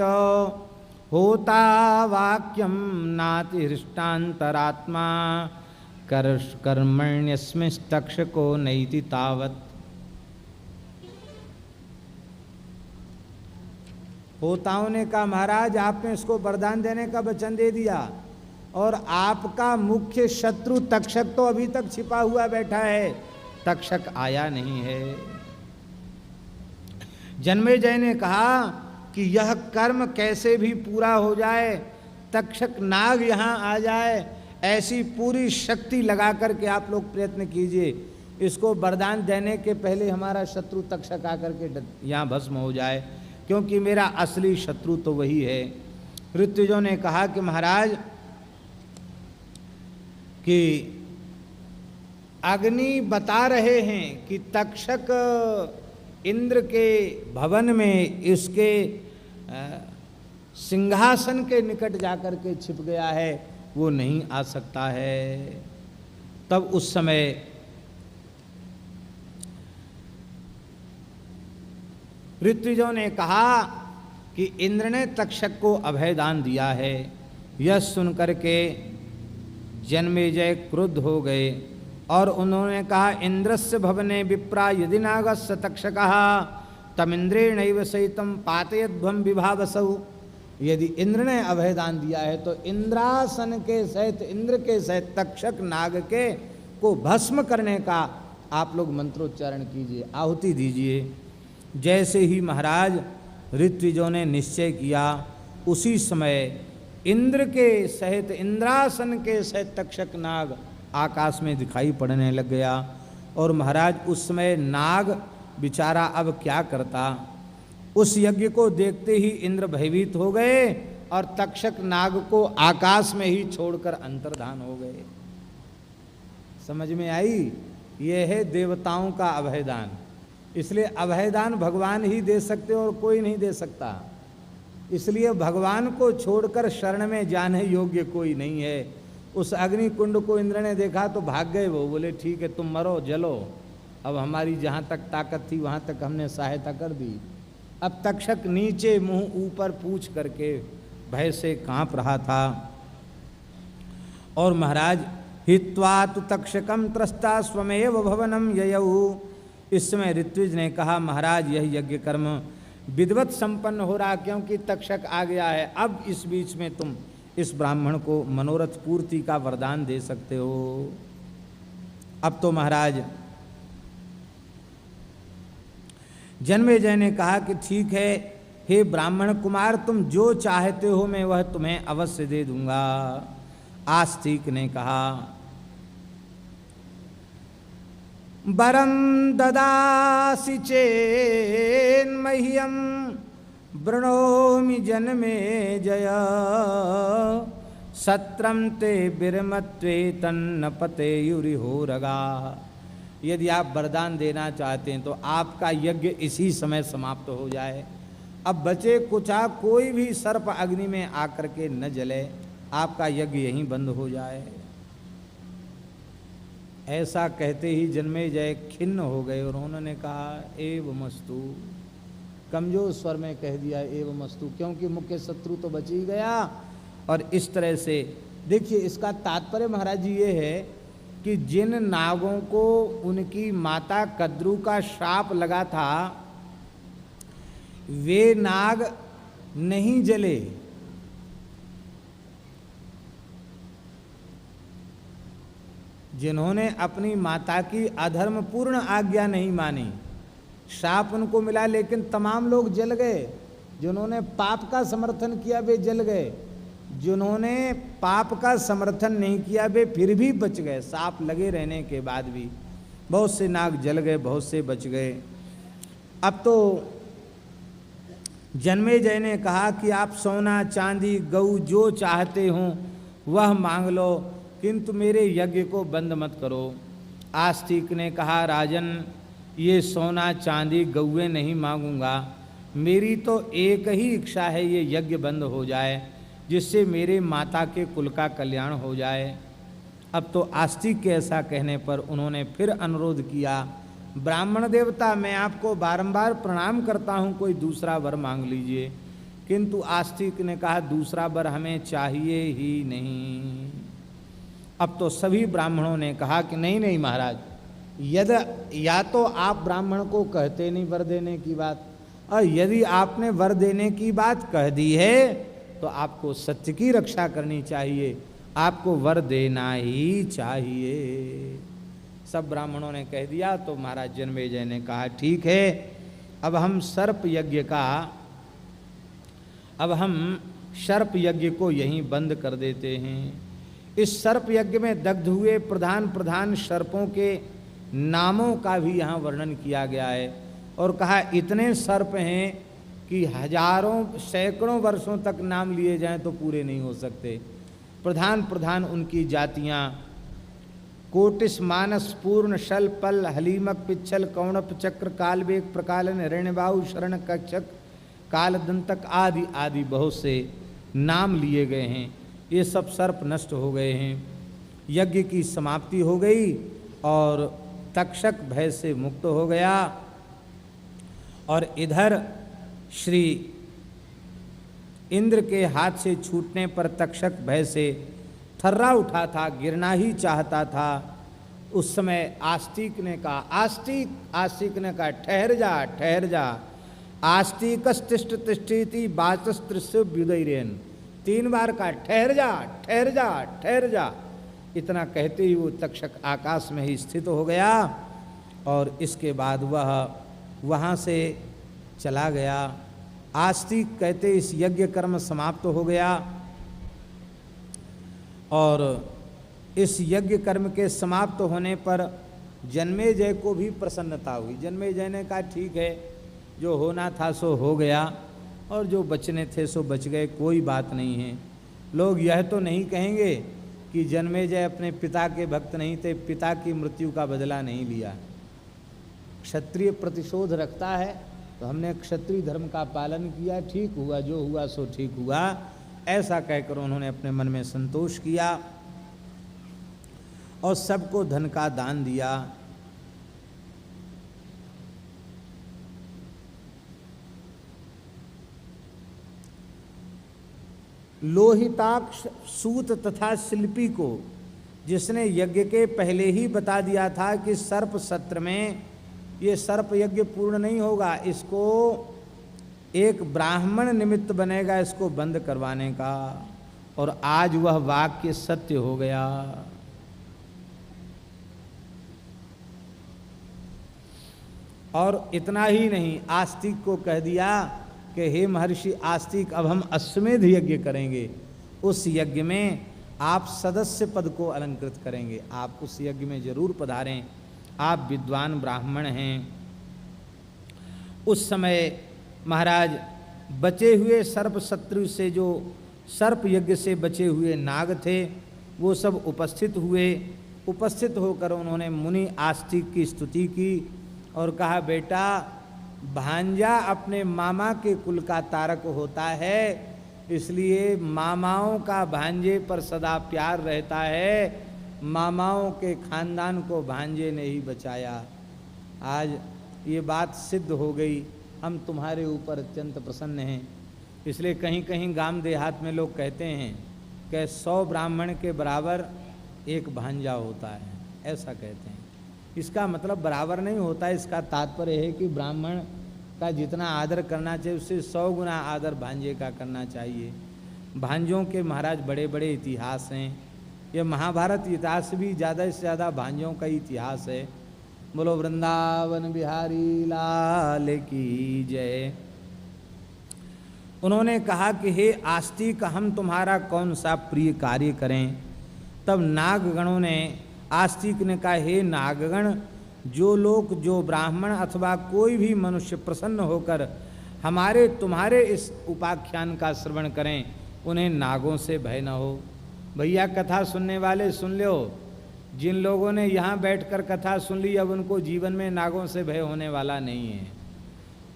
होता वाक्यं नातिहृष्टान्तरात्मा कर्मण्यस्मिस्तक्षको नैति तावत्। होताओं ने कहा महाराज आपने इसको वरदान देने का वचन दे दिया और आपका मुख्य शत्रु तक्षक तो अभी तक छिपा हुआ बैठा है, तक्षक आया नहीं है। जन्मेजय ने कहा कि यह कर्म कैसे भी पूरा हो जाए, तक्षक नाग यहाँ आ जाए, ऐसी पूरी शक्ति लगा करके आप लोग प्रयत्न कीजिए। इसको वरदान देने के पहले हमारा शत्रु तक्षक आकर के यहाँ भस्म हो जाए, क्योंकि मेरा असली शत्रु तो वही है। ऋत्विजों ने कहा कि महाराज कि अग्नि बता रहे हैं कि तक्षक इंद्र के भवन में इसके सिंहासन के निकट जाकर के छिप गया है, वो नहीं आ सकता है। तब उस समय ऋत्विजों ने कहा कि इंद्र ने तक्षक को अभयदान दिया है। यह सुनकर के जन्मेजय क्रुद्ध हो गए और उन्होंने कहा इंद्रस्य भवने विप्रा यदि नागस्य तक्षकः तमिंद्रेणैव सहितं पातयध्वं विभावसौ। यदि इंद्र ने अभयदान दिया है तो इंद्रासन के सहित, इंद्र के सहित तक्षक नाग के को भस्म करने का आप लोग मंत्रोच्चारण कीजिए, आहुति दीजिए। जैसे ही महाराज ऋत्विजों ने निश्चय किया, उसी समय इंद्र के सहित, इंद्रासन के सहित तक्षक नाग आकाश में दिखाई पड़ने लग गया। और महाराज उस समय नाग बेचारा अब क्या करता। उस यज्ञ को देखते ही इंद्र भयभीत हो गए और तक्षक नाग को आकाश में ही छोड़कर अंतर्धान हो गए। समझ में आई? यह है देवताओं का अभयदान। इसलिए अभयदान भगवान ही दे सकते और कोई नहीं दे सकता। इसलिए भगवान को छोड़कर शरण में जाने योग्य कोई नहीं है। उस अग्नि कुंड को इंद्र ने देखा तो भाग गए। वो बोले ठीक है तुम मरो जलो, अब हमारी जहाँ तक ताकत थी वहाँ तक हमने सहायता कर दी। अब तक्षक नीचे मुंह ऊपर पूछ करके भय से कांप रहा था। और महाराज हित्वा तु तक्षकम त्रस्ता स्वमेव भवनम ययौ। इस समय ऋत्विज ने कहा महाराज यह यज्ञ कर्म विधिवत संपन्न हो रहा, क्योंकि तक्षक आ गया है। अब इस बीच में तुम इस ब्राह्मण को मनोरथ पूर्ति का वरदान दे सकते हो। अब तो महाराज जन्मेजय ने कहा कि ठीक है हे ब्राह्मण कुमार, तुम जो चाहते हो मैं वह तुम्हें अवश्य दे दूंगा। आस्तिक ने कहा वरं ददासि चेन्मह्यं वृणोमि जन्मेजय सत्रं ते विरमत्वे तन्न पतेयुरिहोरगा। यदि आप वरदान देना चाहते हैं तो आपका यज्ञ इसी समय समाप्त हो जाए। अब बचे कुचा कोई भी सर्प अग्नि में आकर के न जले, आपका यज्ञ यहीं बंद हो जाए। ऐसा कहते ही जन्मेजय खिन्न हो गए और उन्होंने कहा एवमस्तु, कमजोर स्वर में कह दिया एवमस्तु, क्योंकि मुख्य शत्रु तो बच ही गया। और इस तरह से देखिए, इसका तात्पर्य महाराज जी ये है कि जिन नागों को उनकी माता कद्रू का श्राप लगा था, वे नाग नहीं जले। जिन्होंने अपनी माता की अधर्म पूर्ण आज्ञा नहीं मानी, श्राप उनको मिला लेकिन तमाम लोग जल गए। जिन्होंने पाप का समर्थन किया वे जल गए, जिन्होंने पाप का समर्थन नहीं किया वे फिर भी बच गए। सांप लगे रहने के बाद भी बहुत से नाग जल गए, बहुत से बच गए। अब तो जन्मेजय ने कहा कि आप सोना चांदी गऊ जो चाहते हो वह मांग लो, किंतु मेरे यज्ञ को बंद मत करो। आस्तिक ने कहा राजन, ये सोना चांदी गौएं नहीं मांगूंगा, मेरी तो एक ही इच्छा है, ये यज्ञ बंद हो जाए जिससे मेरे माता के कुल का कल्याण हो जाए। अब तो आस्तिक के ऐसा कहने पर उन्होंने फिर अनुरोध किया, ब्राह्मण देवता मैं आपको बारंबार प्रणाम करता हूँ, कोई दूसरा वर मांग लीजिए। किंतु आस्तिक ने कहा दूसरा वर हमें चाहिए ही नहीं। अब तो सभी ब्राह्मणों ने कहा कि नहीं नहीं महाराज, या तो आप ब्राह्मण को कहते नहीं वर देने की बात, और यदि आपने वर देने की बात कह दी है तो आपको सत्य की रक्षा करनी चाहिए, आपको वर देना ही चाहिए। सब ब्राह्मणों ने कह दिया। तो महाराज जन्मेजय ने कहा ठीक है, अब हम सर्प यज्ञ को यहीं बंद कर देते हैं। इस सर्प यज्ञ में दग्ध हुए प्रधान प्रधान सर्पों के नामों का भी यहाँ वर्णन किया गया है और कहा इतने सर्प हैं कि हजारों सैकड़ों वर्षों तक नाम लिए जाएं तो पूरे नहीं हो सकते। प्रधान प्रधान उनकी जातियाँ कोटिस मानस पूर्ण शल पल हलीमक पिच्छल कौणप चक्र कालवेग प्रकालन हिरण्यबाहु शरण कक्षक कालदंतक आदि आदि बहुत से नाम लिए गए हैं। ये सब सर्प नष्ट हो गए हैं, यज्ञ की समाप्ति हो गई और तक्षक भय से मुक्त हो गया। और इधर श्री इंद्र के हाथ से छूटने पर तक्षक भय से थर्रा उठा था, गिरना ही चाहता था। उस समय आस्तिक ने कहा, आस्तिक ने कहा ठहर जा। आस्तिकस्तिष्ठ तिष्ठिति वाचस्त्रिस्य व्युदयरेन, 3 बार का ठहर जा। इतना कहते ही वो तक्षक आकाश में ही स्थित हो गया और इसके बाद वह वहाँ से चला गया। आस्तिक कहते इस यज्ञ कर्म समाप्त हो गया और इस यज्ञ कर्म के समाप्त होने पर जन्मेजय को भी प्रसन्नता हुई। जन्मेजय ने कहा ठीक है, जो होना था सो हो गया और जो बचने थे सो बच गए, कोई बात नहीं है। लोग यह तो नहीं कहेंगे कि जन्मेजय अपने पिता के भक्त नहीं थे, पिता की मृत्यु का बदला नहीं लिया। क्षत्रिय प्रतिशोध रखता है तो हमने क्षत्रिय धर्म का पालन किया, ठीक हुआ, जो हुआ सो ठीक हुआ, ऐसा कहकर उन्होंने अपने मन में संतोष किया और सबको धन का दान दिया। लोहिताक्ष सूत तथा शिल्पी को, जिसने यज्ञ के पहले ही बता दिया था कि सर्प सत्र में ये सर्प यज्ञ पूर्ण नहीं होगा, इसको एक ब्राह्मण निमित्त बनेगा इसको बंद करवाने का, और आज वह वाक्य सत्य हो गया। और इतना ही नहीं, आस्तिक को कह दिया कि हे महर्षि आस्तिक, अब हम अश्वमेध यज्ञ करेंगे, उस यज्ञ में आप सदस्य पद को अलंकृत करेंगे, आप उस यज्ञ में जरूर पधारें, आप विद्वान ब्राह्मण हैं। उस समय महाराज बचे हुए सर्प शत्रु से, जो सर्प यज्ञ से बचे हुए नाग थे, वो सब उपस्थित हुए उपस्थित होकर उन्होंने मुनि आस्तिक की स्तुति की और कहा, बेटा भांजा अपने मामा के कुल का तारक होता है, इसलिए मामाओं का भांजे पर सदा प्यार रहता है। मामाओं के खानदान को भांजे ने ही बचाया। आज ये बात सिद्ध हो गई, हम तुम्हारे ऊपर अत्यंत प्रसन्न हैं। इसलिए कहीं कहीं गांव देहात में लोग कहते हैं कि 100 ब्राह्मण के बराबर एक भांजा होता है, ऐसा कहते हैं। इसका मतलब बराबर नहीं होता, इसका तात्पर्य है कि ब्राह्मण का जितना आदर करना चाहिए उससे 100 गुना आदर भांजे का करना चाहिए। भांजों के महाराज बड़े बड़े इतिहास हैं। ये महाभारत इतिहास भी ज़्यादा से ज़्यादा भांजों का इतिहास है। बोलो वृंदावन बिहारी लाल की जय। उन्होंने कहा कि हे आस्तिक, हम तुम्हारा कौन सा प्रिय कार्य करें। तब नागगणों ने, आस्तिक ने कहा, हे नागगण, जो लोग, जो ब्राह्मण अथवा कोई भी मनुष्य प्रसन्न होकर हमारे तुम्हारे इस उपाख्यान का श्रवण करें, उन्हें नागों से भय न हो। भैया कथा सुनने वाले सुन लो, जिन लोगों ने यहाँ बैठकर कथा सुन ली अब उनको जीवन में नागों से भय होने वाला नहीं है,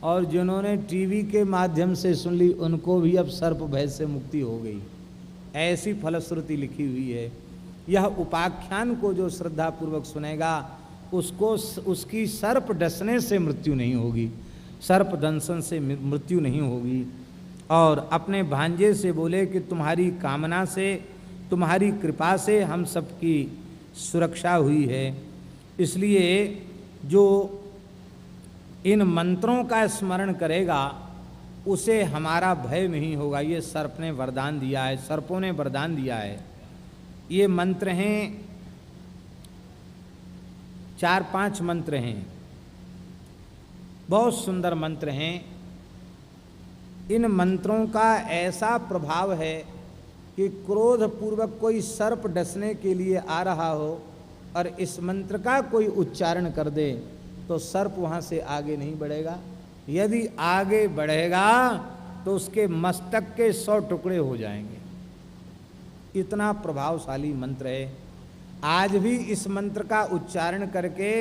और जिन्होंने टीवी के माध्यम से सुन ली उनको भी अब सर्प भय से मुक्ति हो गई। ऐसी फलश्रुति लिखी हुई है। यह उपाख्यान को जो श्रद्धा पूर्वक सुनेगा उसको, उसकी सर्प डसने से मृत्यु नहीं होगी, सर्प दंशन से मृत्यु नहीं होगी। और अपने भांजे से बोले कि तुम्हारी कामना से, तुम्हारी कृपा से हम सबकी सुरक्षा हुई है, इसलिए जो इन मंत्रों का स्मरण करेगा उसे हमारा भय नहीं होगा। ये सर्प ने वरदान दिया है, सर्पों ने वरदान दिया है। ये मंत्र हैं, 4-5 मंत्र हैं, बहुत सुंदर मंत्र हैं। इन मंत्रों का ऐसा प्रभाव है कि क्रोध पूर्वक कोई सर्प डसने के लिए आ रहा हो और इस मंत्र का कोई उच्चारण कर दे तो सर्प वहाँ से आगे नहीं बढ़ेगा। यदि आगे बढ़ेगा तो उसके मस्तक के 100 टुकड़े हो जाएंगे। इतना प्रभावशाली मंत्र है। आज भी इस मंत्र का उच्चारण करके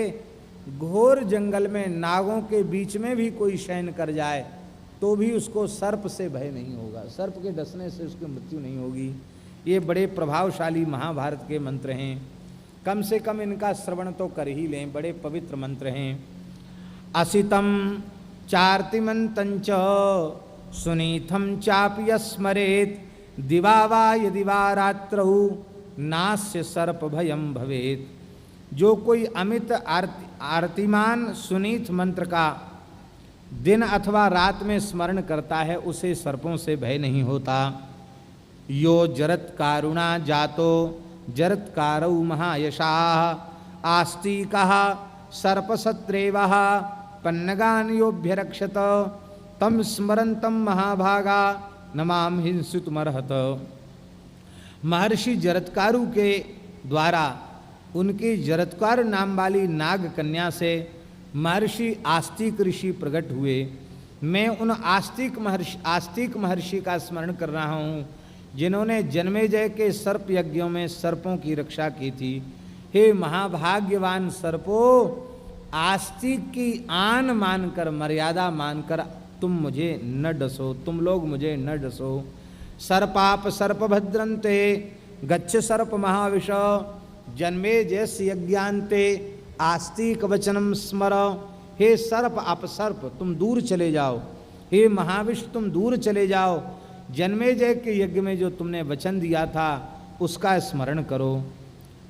घोर जंगल में नागों के बीच में भी कोई शयन कर जाए तो भी उसको सर्प से भय नहीं होगा, सर्प के डसने से उसकी मृत्यु नहीं होगी। ये बड़े प्रभावशाली महाभारत के मंत्र हैं। कम से कम इनका श्रवण तो कर ही लें, बड़े पवित्र मंत्र हैं। असितम चार्तिमंतं च सुनीथम चापि स्मरेत दिवा वा यदि वा रात्रौ नास्य सर्प भयम भवेत। जो कोई अमित आरतिमान सुनीत मंत्र का दिन अथवा रात में स्मरण करता है उसे सर्पों से भय नहीं होता। यो जरत कारुणा जातो जरत्कारौ महायशाः आस्तिकः सर्पसत्रेवः पन्नगान् योऽभ्यरक्षत तम स्मरन्तं महाभागा नमाम हिंसितुमर्हत। महर्षि जरत्कारु के द्वारा उनकी जरत्कार नाम वाली नाग कन्या से महर्षि आस्तिक ऋषि प्रकट हुए। मैं उन आस्तिक महर्षि का स्मरण कर रहा हूँ जिन्होंने जन्मेजय के सर्प यज्ञों में सर्पों की रक्षा की थी। हे महाभाग्यवान सर्पों, आस्तिक की आन मानकर, मर्यादा मानकर तुम मुझे न डसो, तुम लोग मुझे न डसो। सर्पाप सर्पभद्रन्ते गच्छ सर्प महाविष जन्मेजय यज्ञान्ते आस्तिक वचनम स्मर। हे सर्प अपसर्प तुम दूर चले जाओ, हे महाविष तुम दूर चले जाओ। जन्मेजय के यज्ञ में जो तुमने वचन दिया था उसका स्मरण करो।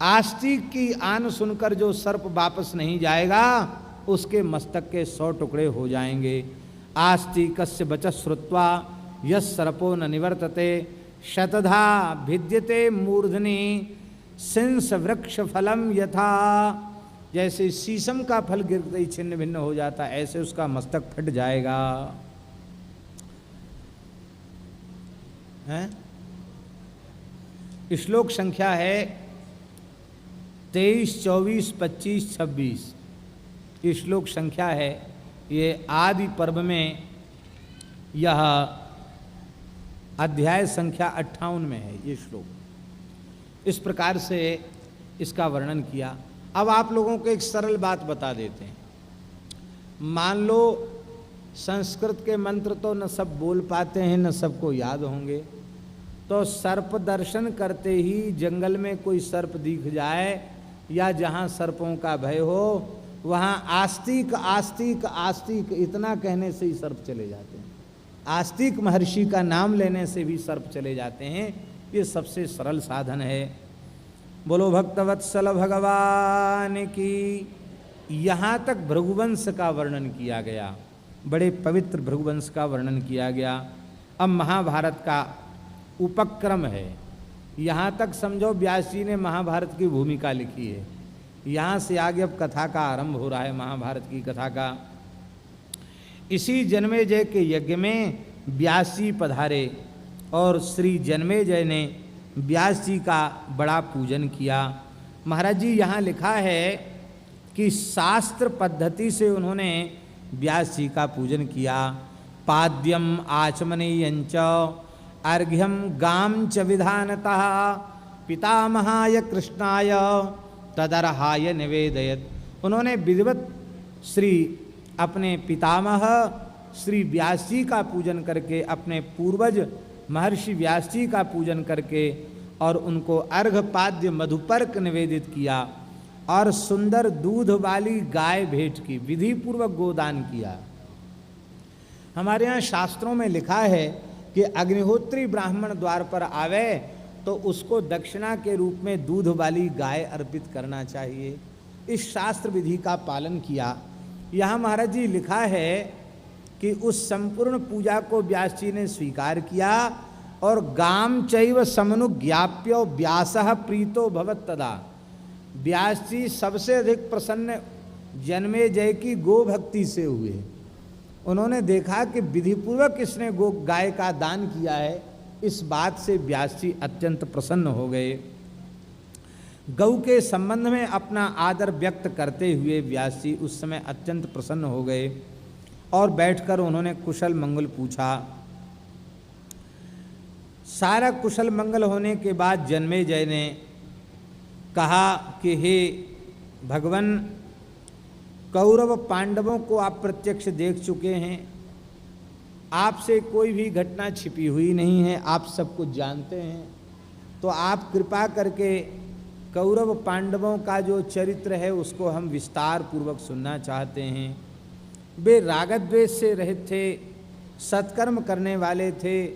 आस्तिक की आन सुनकर जो सर्प वापस नहीं जाएगा उसके मस्तक के 100 टुकड़े हो जाएंगे। आस्तिकस्य वचः श्रुत्वा यस् सर्पो न निवर्तते शतधा भिद्यते मूर्धनि सिंस वृक्ष फलम यथा। जैसे शीशम का फल गिरते ही छिन्न भिन्न हो जाता ऐसे उसका मस्तक फट जाएगा। हैं? श्लोक संख्या है 23, 24, 25, 26। ये श्लोक संख्या है। ये आदि पर्व में यह अध्याय संख्या 58 में है ये श्लोक। इस प्रकार से इसका वर्णन किया। अब आप लोगों को एक सरल बात बता देते हैं। मान लो संस्कृत के मंत्र तो न सब बोल पाते हैं, न सबको याद होंगे, तो सर्प दर्शन करते ही जंगल में कोई सर्प दिख जाए या जहाँ सर्पों का भय हो, वहाँ आस्तिक आस्तिक आस्तिक इतना कहने से ही सर्प चले जाते हैं। आस्तिक महर्षि का नाम लेने से भी सर्प चले जाते हैं। ये सबसे सरल साधन है। बोलो भक्तवत्सल भगवान की। यहाँ तक भृगुवंश का वर्णन किया गया, बड़े पवित्र भृगुवंश का वर्णन किया गया। अब महाभारत का उपक्रम है। यहाँ तक समझो व्यास जी ने महाभारत की भूमिका लिखी है। यहाँ से आगे अब कथा का आरंभ हो रहा है, महाभारत की कथा का। इसी जन्मेजय के यज्ञ में व्यास जी पधारे और श्री जन्मेजय ने व्यास जी का बड़ा पूजन किया। महाराज जी यहाँ लिखा है कि शास्त्र पद्धति से उन्होंने व्यास जी का पूजन किया। पाद्यम आचमनीयंच अर्घ्यम गाम च विधानतः पितामहाय कृष्णाय तदर्हाय निवेदयत। उन्होंने विधिवत श्री अपने पितामह श्री व्यास जी का पूजन करके, अपने पूर्वज महर्षि व्यास जी का पूजन करके और उनको अर्घपाद्य मधुपर्क निवेदित किया और सुंदर दूध वाली गाय भेंट की, विधि पूर्वक गोदान किया। हमारे यहाँ शास्त्रों में लिखा है कि अग्निहोत्री ब्राह्मण द्वार पर आवे तो उसको दक्षिणा के रूप में दूध वाली गाय अर्पित करना चाहिए। इस शास्त्र विधि का पालन किया। यहाँ महाराज जी लिखा है कि उस संपूर्ण पूजा को व्यास जी ने स्वीकार किया और गाम चैव समनुज्ञाप्यो व्यासः प्रीतो भवत तदा। व्यास जी सबसे अधिक प्रसन्न जन्मेजय की गो भक्ति से हुए। उन्होंने देखा कि विधिपूर्वक इसने गो गाय का दान किया है, इस बात से व्यास जी अत्यंत प्रसन्न हो गए। गौ के संबंध में अपना आदर व्यक्त करते हुए व्यास जी उस समय अत्यंत प्रसन्न हो गए और बैठकर उन्होंने कुशल मंगल पूछा। सारा कुशल मंगल होने के बाद जन्मेजय ने कहा कि हे भगवान, कौरव पांडवों को आप प्रत्यक्ष देख चुके हैं, आपसे कोई भी घटना छिपी हुई नहीं है, आप सब कुछ जानते हैं, तो आप कृपा करके कौरव पांडवों का जो चरित्र है उसको हम विस्तार पूर्वक सुनना चाहते हैं। वे रागद्वेष से रहित थे, सत्कर्म करने वाले थे,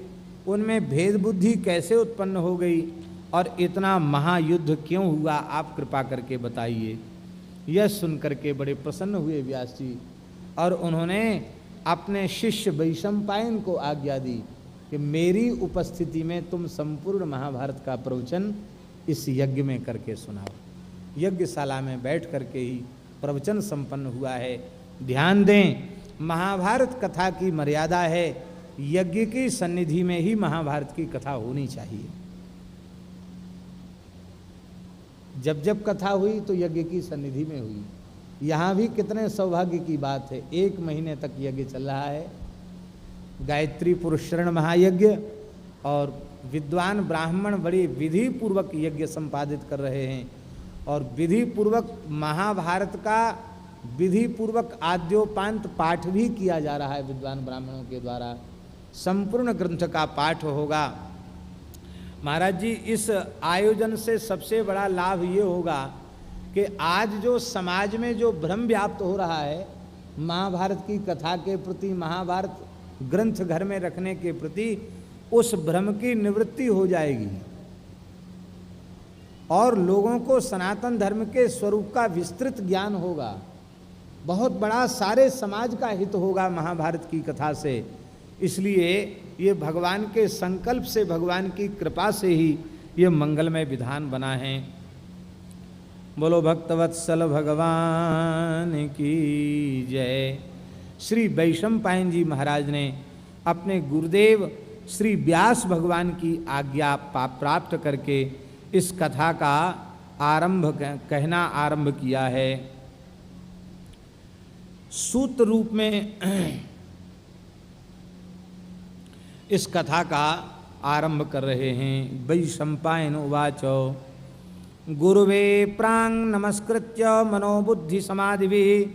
उनमें भेद बुद्धि कैसे उत्पन्न हो गई और इतना महायुद्ध क्यों हुआ, आप कृपा करके बताइए। यह सुनकर के बड़े प्रसन्न हुए व्यास जी और उन्होंने अपने शिष्य वैशंपायन को आज्ञा दी कि मेरी उपस्थिति में तुम संपूर्ण महाभारत का प्रवचन इस यज्ञ में करके सुनाओ। यज्ञशाला में बैठ करके ही प्रवचन संपन्न हुआ है। ध्यान दें, महाभारत कथा की मर्यादा है, यज्ञ की सन्निधि में ही महाभारत की कथा होनी चाहिए। जब जब कथा हुई तो यज्ञ की सन्निधि में हुई। यहाँ भी कितने सौभाग्य की बात है, 1 महीने तक यज्ञ चल रहा है। गायत्री पुरुषरण महायज्ञ और विद्वान ब्राह्मण बड़ी विधि पूर्वक यज्ञ संपादित कर रहे हैं और विधि पूर्वक महाभारत का विधि पूर्वक आद्योपांत पाठ भी किया जा रहा है विद्वान ब्राह्मणों के द्वारा। संपूर्ण ग्रंथ का पाठ होगा। महाराज जी, इस आयोजन से सबसे बड़ा लाभ ये होगा कि आज जो समाज में जो भ्रम व्याप्त हो रहा है महाभारत की कथा के प्रति, महाभारत ग्रंथ घर में रखने के प्रति, उस भ्रम की निवृत्ति हो जाएगी और लोगों को सनातन धर्म के स्वरूप का विस्तृत ज्ञान होगा। बहुत बड़ा सारे समाज का हित होगा महाभारत की कथा से। इसलिए ये भगवान के संकल्प से, भगवान की कृपा से ही ये मंगलमय विधान बना है। बोलो भक्तवत्सल भगवान की जय। श्री वैशंपायन जी महाराज ने अपने गुरुदेव श्री व्यास भगवान की आज्ञा प्राप्त करके इस कथा का कहना आरंभ किया है। सूत रूप में इस कथा का आरंभ कर रहे हैं। वैशंपायन उवाच गुरुवे प्रांग नमस्कृत्य मनोबुद्धि समाधिभिः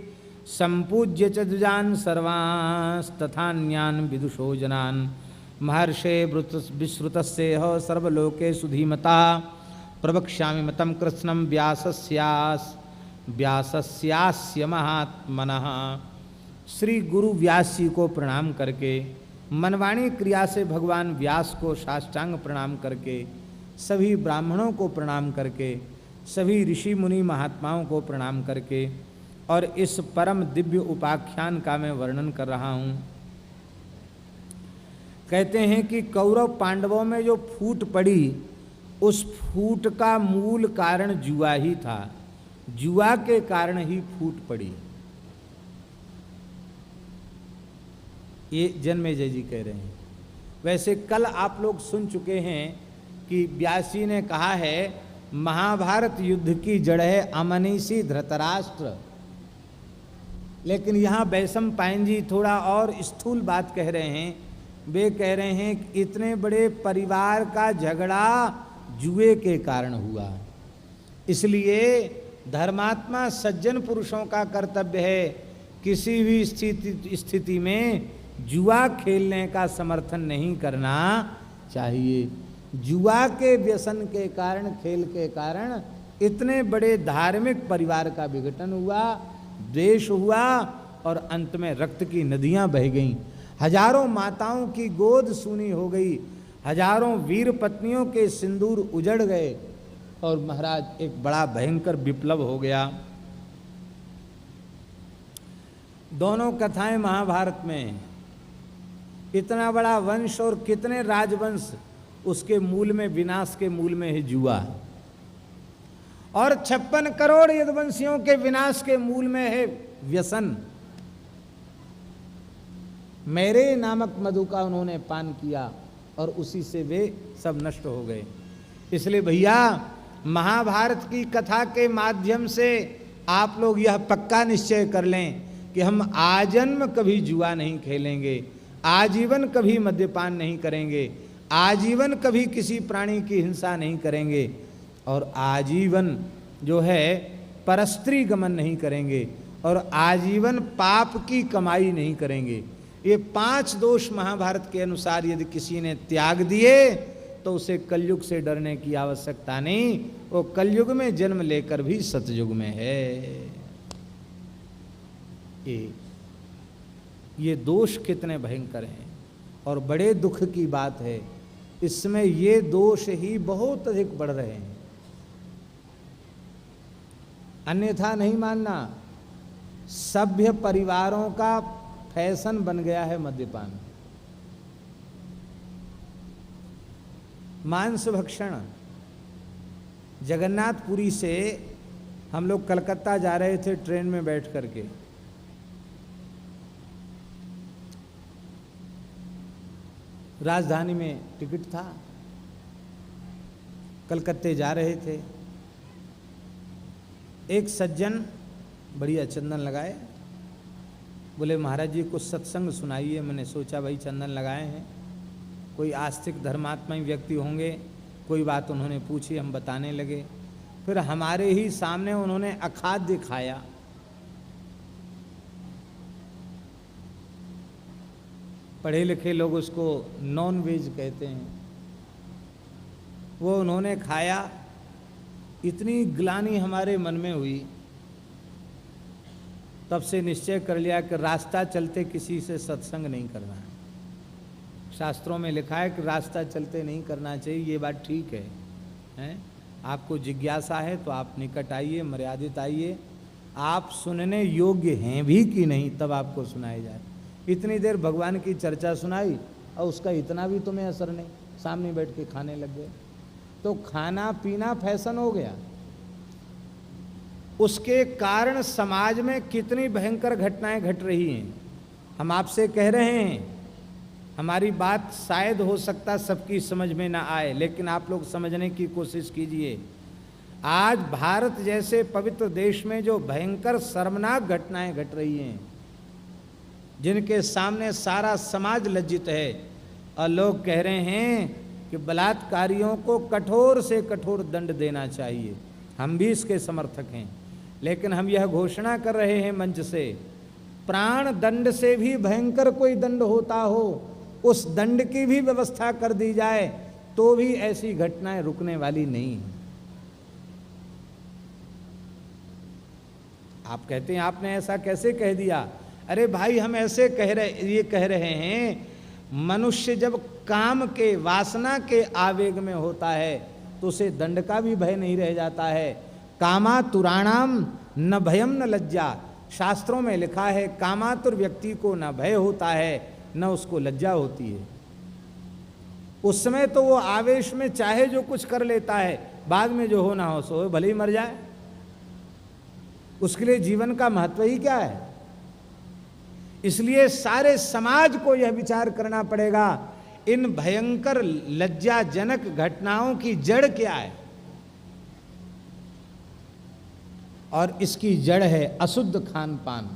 संपूज्य च द्विजान् सर्वांस्तथान्यान् विदुषो जनान् महर्षे विश्रुतस्येह सर्वलोकेषु धीमता प्रवक्ष्यामि मतं कृत्स्नं व्यासस्यास्य महात्मनः। श्री गुरु व्यास जी को प्रणाम करके, मनवाणी क्रिया से भगवान व्यास को साष्टांग प्रणाम करके, सभी ब्राह्मणों को प्रणाम करके, सभी ऋषि मुनि महात्माओं को प्रणाम करके, और इस परम दिव्य उपाख्यान का मैं वर्णन कर रहा हूँ। कहते हैं कि कौरव पांडवों में जो फूट पड़ी, उस फूट का मूल कारण जुआ ही था। जुआ के कारण ही फूट पड़ी। ये जन्मेजय जी कह रहे हैं। वैसे कल आप लोग सुन चुके हैं कि व्यास जी ने कहा है महाभारत युद्ध की जड़ है अमनीषी धृतराष्ट्र। लेकिन यहाँ वैशम पायन जी थोड़ा और स्थूल बात कह रहे हैं। वे कह रहे हैं कि इतने बड़े परिवार का झगड़ा जुए के कारण हुआ। इसलिए धर्मात्मा सज्जन पुरुषों का कर्तव्य है किसी भी स्थिति में जुआ खेलने का समर्थन नहीं करना चाहिए। जुआ के व्यसन के कारण, खेल के कारण इतने बड़े धार्मिक परिवार का विघटन हुआ, द्वेष हुआ और अंत में रक्त की नदियां बह गईं। हजारों माताओं की गोद सूनी हो गई, हजारों वीर पत्नियों के सिंदूर उजड़ गए और महाराज एक बड़ा भयंकर विप्लव हो गया। दोनों कथाएं महाभारत में। इतना बड़ा वंश और कितने राजवंश, उसके मूल में, विनाश के मूल में है जुआ। और 56 करोड़ यदुवंशियों के विनाश के मूल में है व्यसन। मेरे नामक मधु का उन्होंने पान किया और उसी से वे सब नष्ट हो गए। इसलिए भैया महाभारत की कथा के माध्यम से आप लोग यह पक्का निश्चय कर लें कि हम आजन्म कभी जुआ नहीं खेलेंगे, आजीवन कभी मद्यपान नहीं करेंगे, आजीवन कभी किसी प्राणी की हिंसा नहीं करेंगे, और आजीवन जो है परस्त्री गमन नहीं करेंगे, और आजीवन पाप की कमाई नहीं करेंगे। ये 5 दोष महाभारत के अनुसार यदि किसी ने त्याग दिए तो उसे कलयुग से डरने की आवश्यकता नहीं। वो कलयुग में जन्म लेकर भी सतयुग में है। ये दोष कितने भयंकर हैं और बड़े दुख की बात है। इसमें ये दोष ही बहुत अधिक बढ़ रहे हैं। अन्यथा नहीं मानना, सभ्य परिवारों का फैशन बन गया है मद्यपान, मांस भक्षण। जगन्नाथपुरी से हम लोग कलकत्ता जा रहे थे ट्रेन में बैठ करके। राजधानी में टिकट था, कलकत्ते जा रहे थे। एक सज्जन बढ़िया चंदन लगाए, बोले महाराज जी कुछ सत्संग सुनाइए। मैंने सोचा भाई चंदन लगाए हैं, कोई आस्तिक धर्मात्मा व्यक्ति होंगे। कोई बात उन्होंने पूछी, हम बताने लगे। फिर हमारे ही सामने उन्होंने अखाद्य खाया। पढ़े लिखे लोग उसको नॉन वेज कहते हैं। वो उन्होंने खाया, इतनी ग्लानि हमारे मन में हुई। तब से निश्चय कर लिया कि रास्ता चलते किसी से सत्संग नहीं करना है। शास्त्रों में लिखा है कि रास्ता चलते नहीं करना चाहिए, ये बात ठीक है, हैं? आपको जिज्ञासा है तो आप निकट आइए, मर्यादित आइए। आप सुनने योग्य हैं भी कि नहीं तब आपको सुनाई जाए। इतनी देर भगवान की चर्चा सुनाई और उसका इतना भी तुम्हें असर नहीं, सामने बैठ के खाने लग गए। तो खाना पीना फैशन हो गया। उसके कारण समाज में कितनी भयंकर घटनाएं घट रही हैं। हम आपसे कह रहे हैं, हमारी बात शायद हो सकता सबकी समझ में ना आए, लेकिन आप लोग समझने की कोशिश कीजिए। आज भारत जैसे पवित्र देश में जो भयंकर शर्मनाक घटनाएं घट रही हैं, जिनके सामने सारा समाज लज्जित है, और लोग कह रहे हैं कि बलात्कारियों को कठोर से कठोर दंड देना चाहिए। हम भी इसके समर्थक हैं, लेकिन हम यह घोषणा कर रहे हैं मंच से, प्राण दंड से भी भयंकर कोई दंड होता हो, उस दंड की भी व्यवस्था कर दी जाए तो भी ऐसी घटनाएं रुकने वाली नहीं है। आप कहते हैं आपने ऐसा कैसे कह दिया? अरे भाई, हम ऐसे कह रहे हैं, मनुष्य जब काम के वासना के आवेग में होता है तो उसे दंड का भी भय नहीं रह जाता है। कामातुराणाम न भयम न लज्जा, शास्त्रों में लिखा है कामातुर व्यक्ति को न भय होता है न उसको लज्जा होती है। उस समय तो वो आवेश में चाहे जो कुछ कर लेता है, बाद में जो होना हो सो भले ही मर जाए, उसके लिए जीवन का महत्व ही क्या है। इसलिए सारे समाज को यह विचार करना पड़ेगा, इन भयंकर लज्जाजनक घटनाओं की जड़ क्या है। और इसकी जड़ है अशुद्ध खान पान।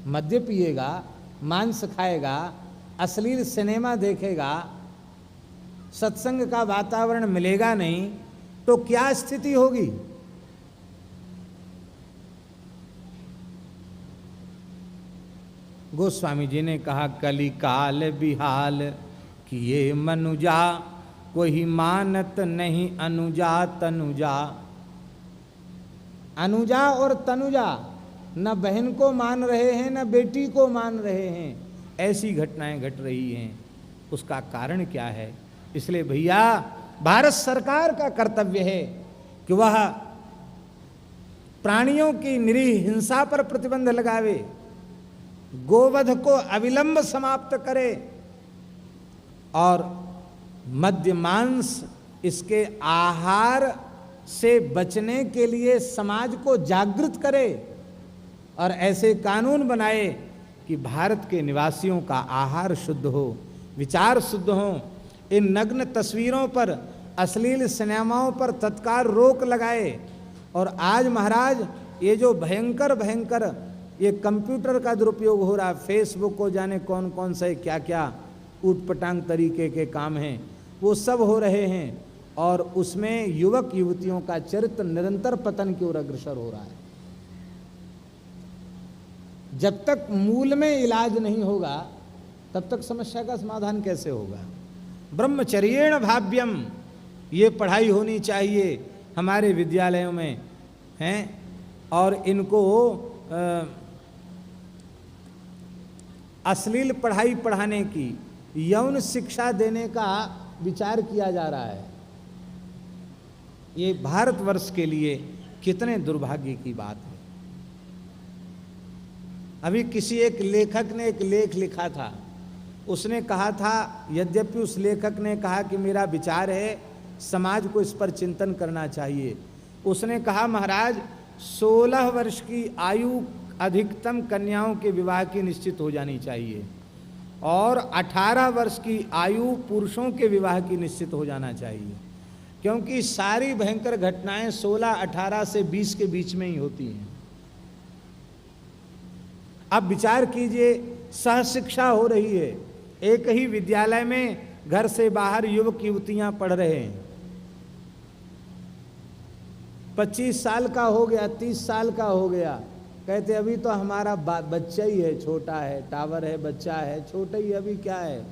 मद्य पिएगा, मांस खाएगा, अश्लील सिनेमा देखेगा, सत्संग का वातावरण मिलेगा नहीं तो क्या स्थिति होगी। गोस्वामी जी ने कहा, कली काल बिहाल किए मनुजा, कोई मानत नहीं अनुजा तनुजा। अनुजा और तनुजा न बहन को मान रहे हैं न बेटी को मान रहे हैं, ऐसी घटनाएं घट रही हैं। उसका कारण क्या है? इसलिए भैया, भारत सरकार का कर्तव्य है कि वह प्राणियों की निरीह हिंसा पर प्रतिबंध लगावे, गोवध को अविलंब समाप्त करे और मद्य मांस इसके आहार से बचने के लिए समाज को जागृत करे और ऐसे कानून बनाए कि भारत के निवासियों का आहार शुद्ध हो, विचार शुद्ध हो। इन नग्न तस्वीरों पर, अश्लील सिनेमाओं पर तत्काल रोक लगाए। और आज महाराज, ये जो भयंकर भयंकर ये कंप्यूटर का दुरुपयोग हो रहा है, फेसबुक को जाने कौन कौन से क्या क्या ऊटपटांग तरीके के काम हैं, वो सब हो रहे हैं और उसमें युवक युवतियों का चरित्र निरंतर पतन की ओर अग्रसर हो रहा है। जब तक मूल में इलाज नहीं होगा तब तक समस्या का समाधान कैसे होगा। ब्रह्मचर्येण भाव्यम, ये पढ़ाई होनी चाहिए हमारे विद्यालयों में हैं, और इनको अश्लील पढ़ाई पढ़ाने की, यौन शिक्षा देने का विचार किया जा रहा है। ये भारतवर्ष के लिए कितने दुर्भाग्य की बात है। अभी किसी एक लेखक ने एक लेख लिखा था, उसने कहा था, यद्यपि उस लेखक ने कहा कि मेरा विचार है समाज को इस पर चिंतन करना चाहिए। उसने कहा, महाराज 16 वर्ष की आयु अधिकतम कन्याओं के विवाह की निश्चित हो जानी चाहिए और 18 वर्ष की आयु पुरुषों के विवाह की निश्चित हो जाना चाहिए, क्योंकि सारी भयंकर घटनाएं 16, 18 से 20 के बीच में ही होती हैं। अब विचार कीजिए, सह शिक्षा हो रही है, एक ही विद्यालय में घर से बाहर युवक युवतियां पढ़ रहे हैं, 25 साल का हो गया, 30 साल का हो गया, कहते अभी तो हमारा बच्चा ही है, छोटा है, टावर है, बच्चा है, छोटा ही, अभी क्या है,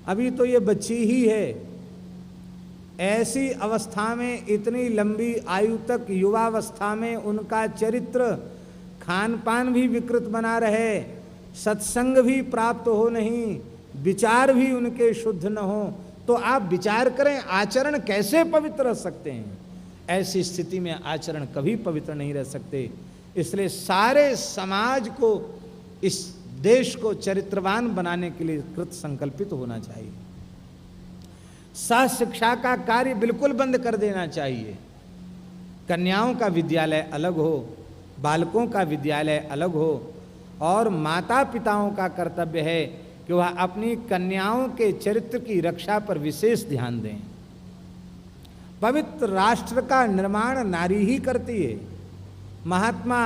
अभी तो ये बच्ची ही है। ऐसी अवस्था में, इतनी लंबी आयु तक, युवावस्था में उनका चरित्र, खान पान भी विकृत बना रहे, सत्संग भी प्राप्त हो नहीं, विचार भी उनके शुद्ध न हो, तो आप विचार करें आचरण कैसे पवित्र रह सकते हैं। ऐसी स्थिति में आचरण कभी पवित्र नहीं रह सकते। इसलिए सारे समाज को, इस देश को चरित्रवान बनाने के लिए कृत संकल्पित होना चाहिए। सह शिक्षा का कार्य बिल्कुल बंद कर देना चाहिए। कन्याओं का विद्यालय अलग हो, बालकों का विद्यालय अलग हो, और माता पिताओं का कर्तव्य है कि वह अपनी कन्याओं के चरित्र की रक्षा पर विशेष ध्यान दें। पवित्र राष्ट्र का निर्माण नारी ही करती है। महात्मा,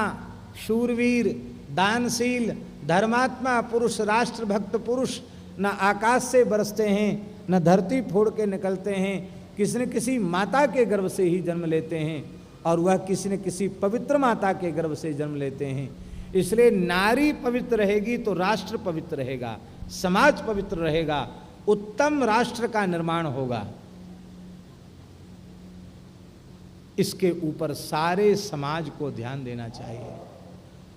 शूरवीर, दानशील, धर्मात्मा पुरुष, राष्ट्र भक्त पुरुष न आकाश से बरसते हैं, न धरती फोड़ के निकलते हैं किसी न किसी माता के गर्भ से ही जन्म लेते हैं, और वह किसी न किसी पवित्र माता के गर्भ से जन्म लेते हैं। इसलिए नारी पवित्र रहेगी तो राष्ट्र पवित्र रहेगा, समाज पवित्र रहेगा, उत्तम राष्ट्र का निर्माण होगा। इसके ऊपर सारे समाज को ध्यान देना चाहिए।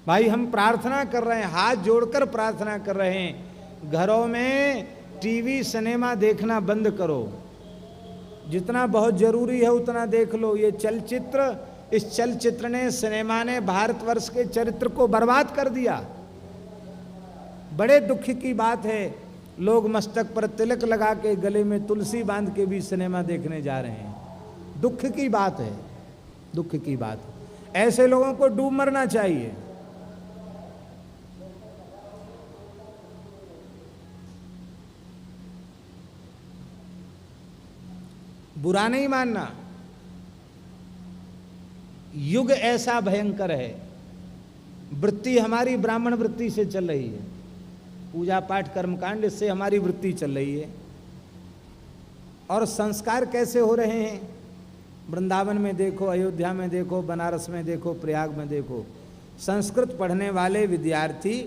भाई हम प्रार्थना कर रहे हैं, हाथ जोड़कर प्रार्थना कर रहे हैं, घरों में टीवी सिनेमा देखना बंद करो, जितना बहुत जरूरी है उतना देख लो। ये चलचित्र, इस चलचित्र ने, सिनेमा ने भारतवर्ष के चरित्र को बर्बाद कर दिया। बड़े दुख की बात है, लोग मस्तक पर तिलक लगा के गले में तुलसी बांध के भी सिनेमा देखने जा रहे हैं। दुख की बात है, दुख की बात। ऐसे लोगों को डूब मरना चाहिए। बुरा नहीं मानना, युग ऐसा भयंकर है। वृत्ति हमारी ब्राह्मण वृत्ति से चल रही है, पूजा पाठ कर्मकांड से हमारी वृत्ति चल रही है। और संस्कार कैसे हो रहे हैं? वृंदावन में देखो, अयोध्या में देखो, बनारस में देखो, प्रयाग में देखो, संस्कृत पढ़ने वाले विद्यार्थी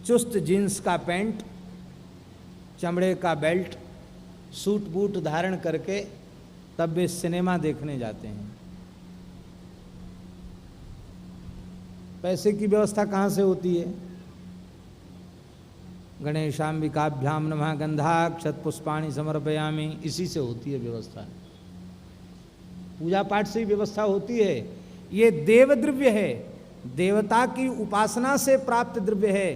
चुस्त जीन्स का पैंट, चमड़े का बेल्ट, सूट बूट धारण करके तब वे सिनेमा देखने जाते हैं। पैसे की व्यवस्था कहाँ से होती है? गणेशाम्बिकाभ्याम नमः गंधाक्षत पुष्पाणि समर्पयामि, इसी से होती है व्यवस्था। पूजा पाठ से ही व्यवस्था होती है। ये देव द्रव्य है, देवता की उपासना से प्राप्त द्रव्य है।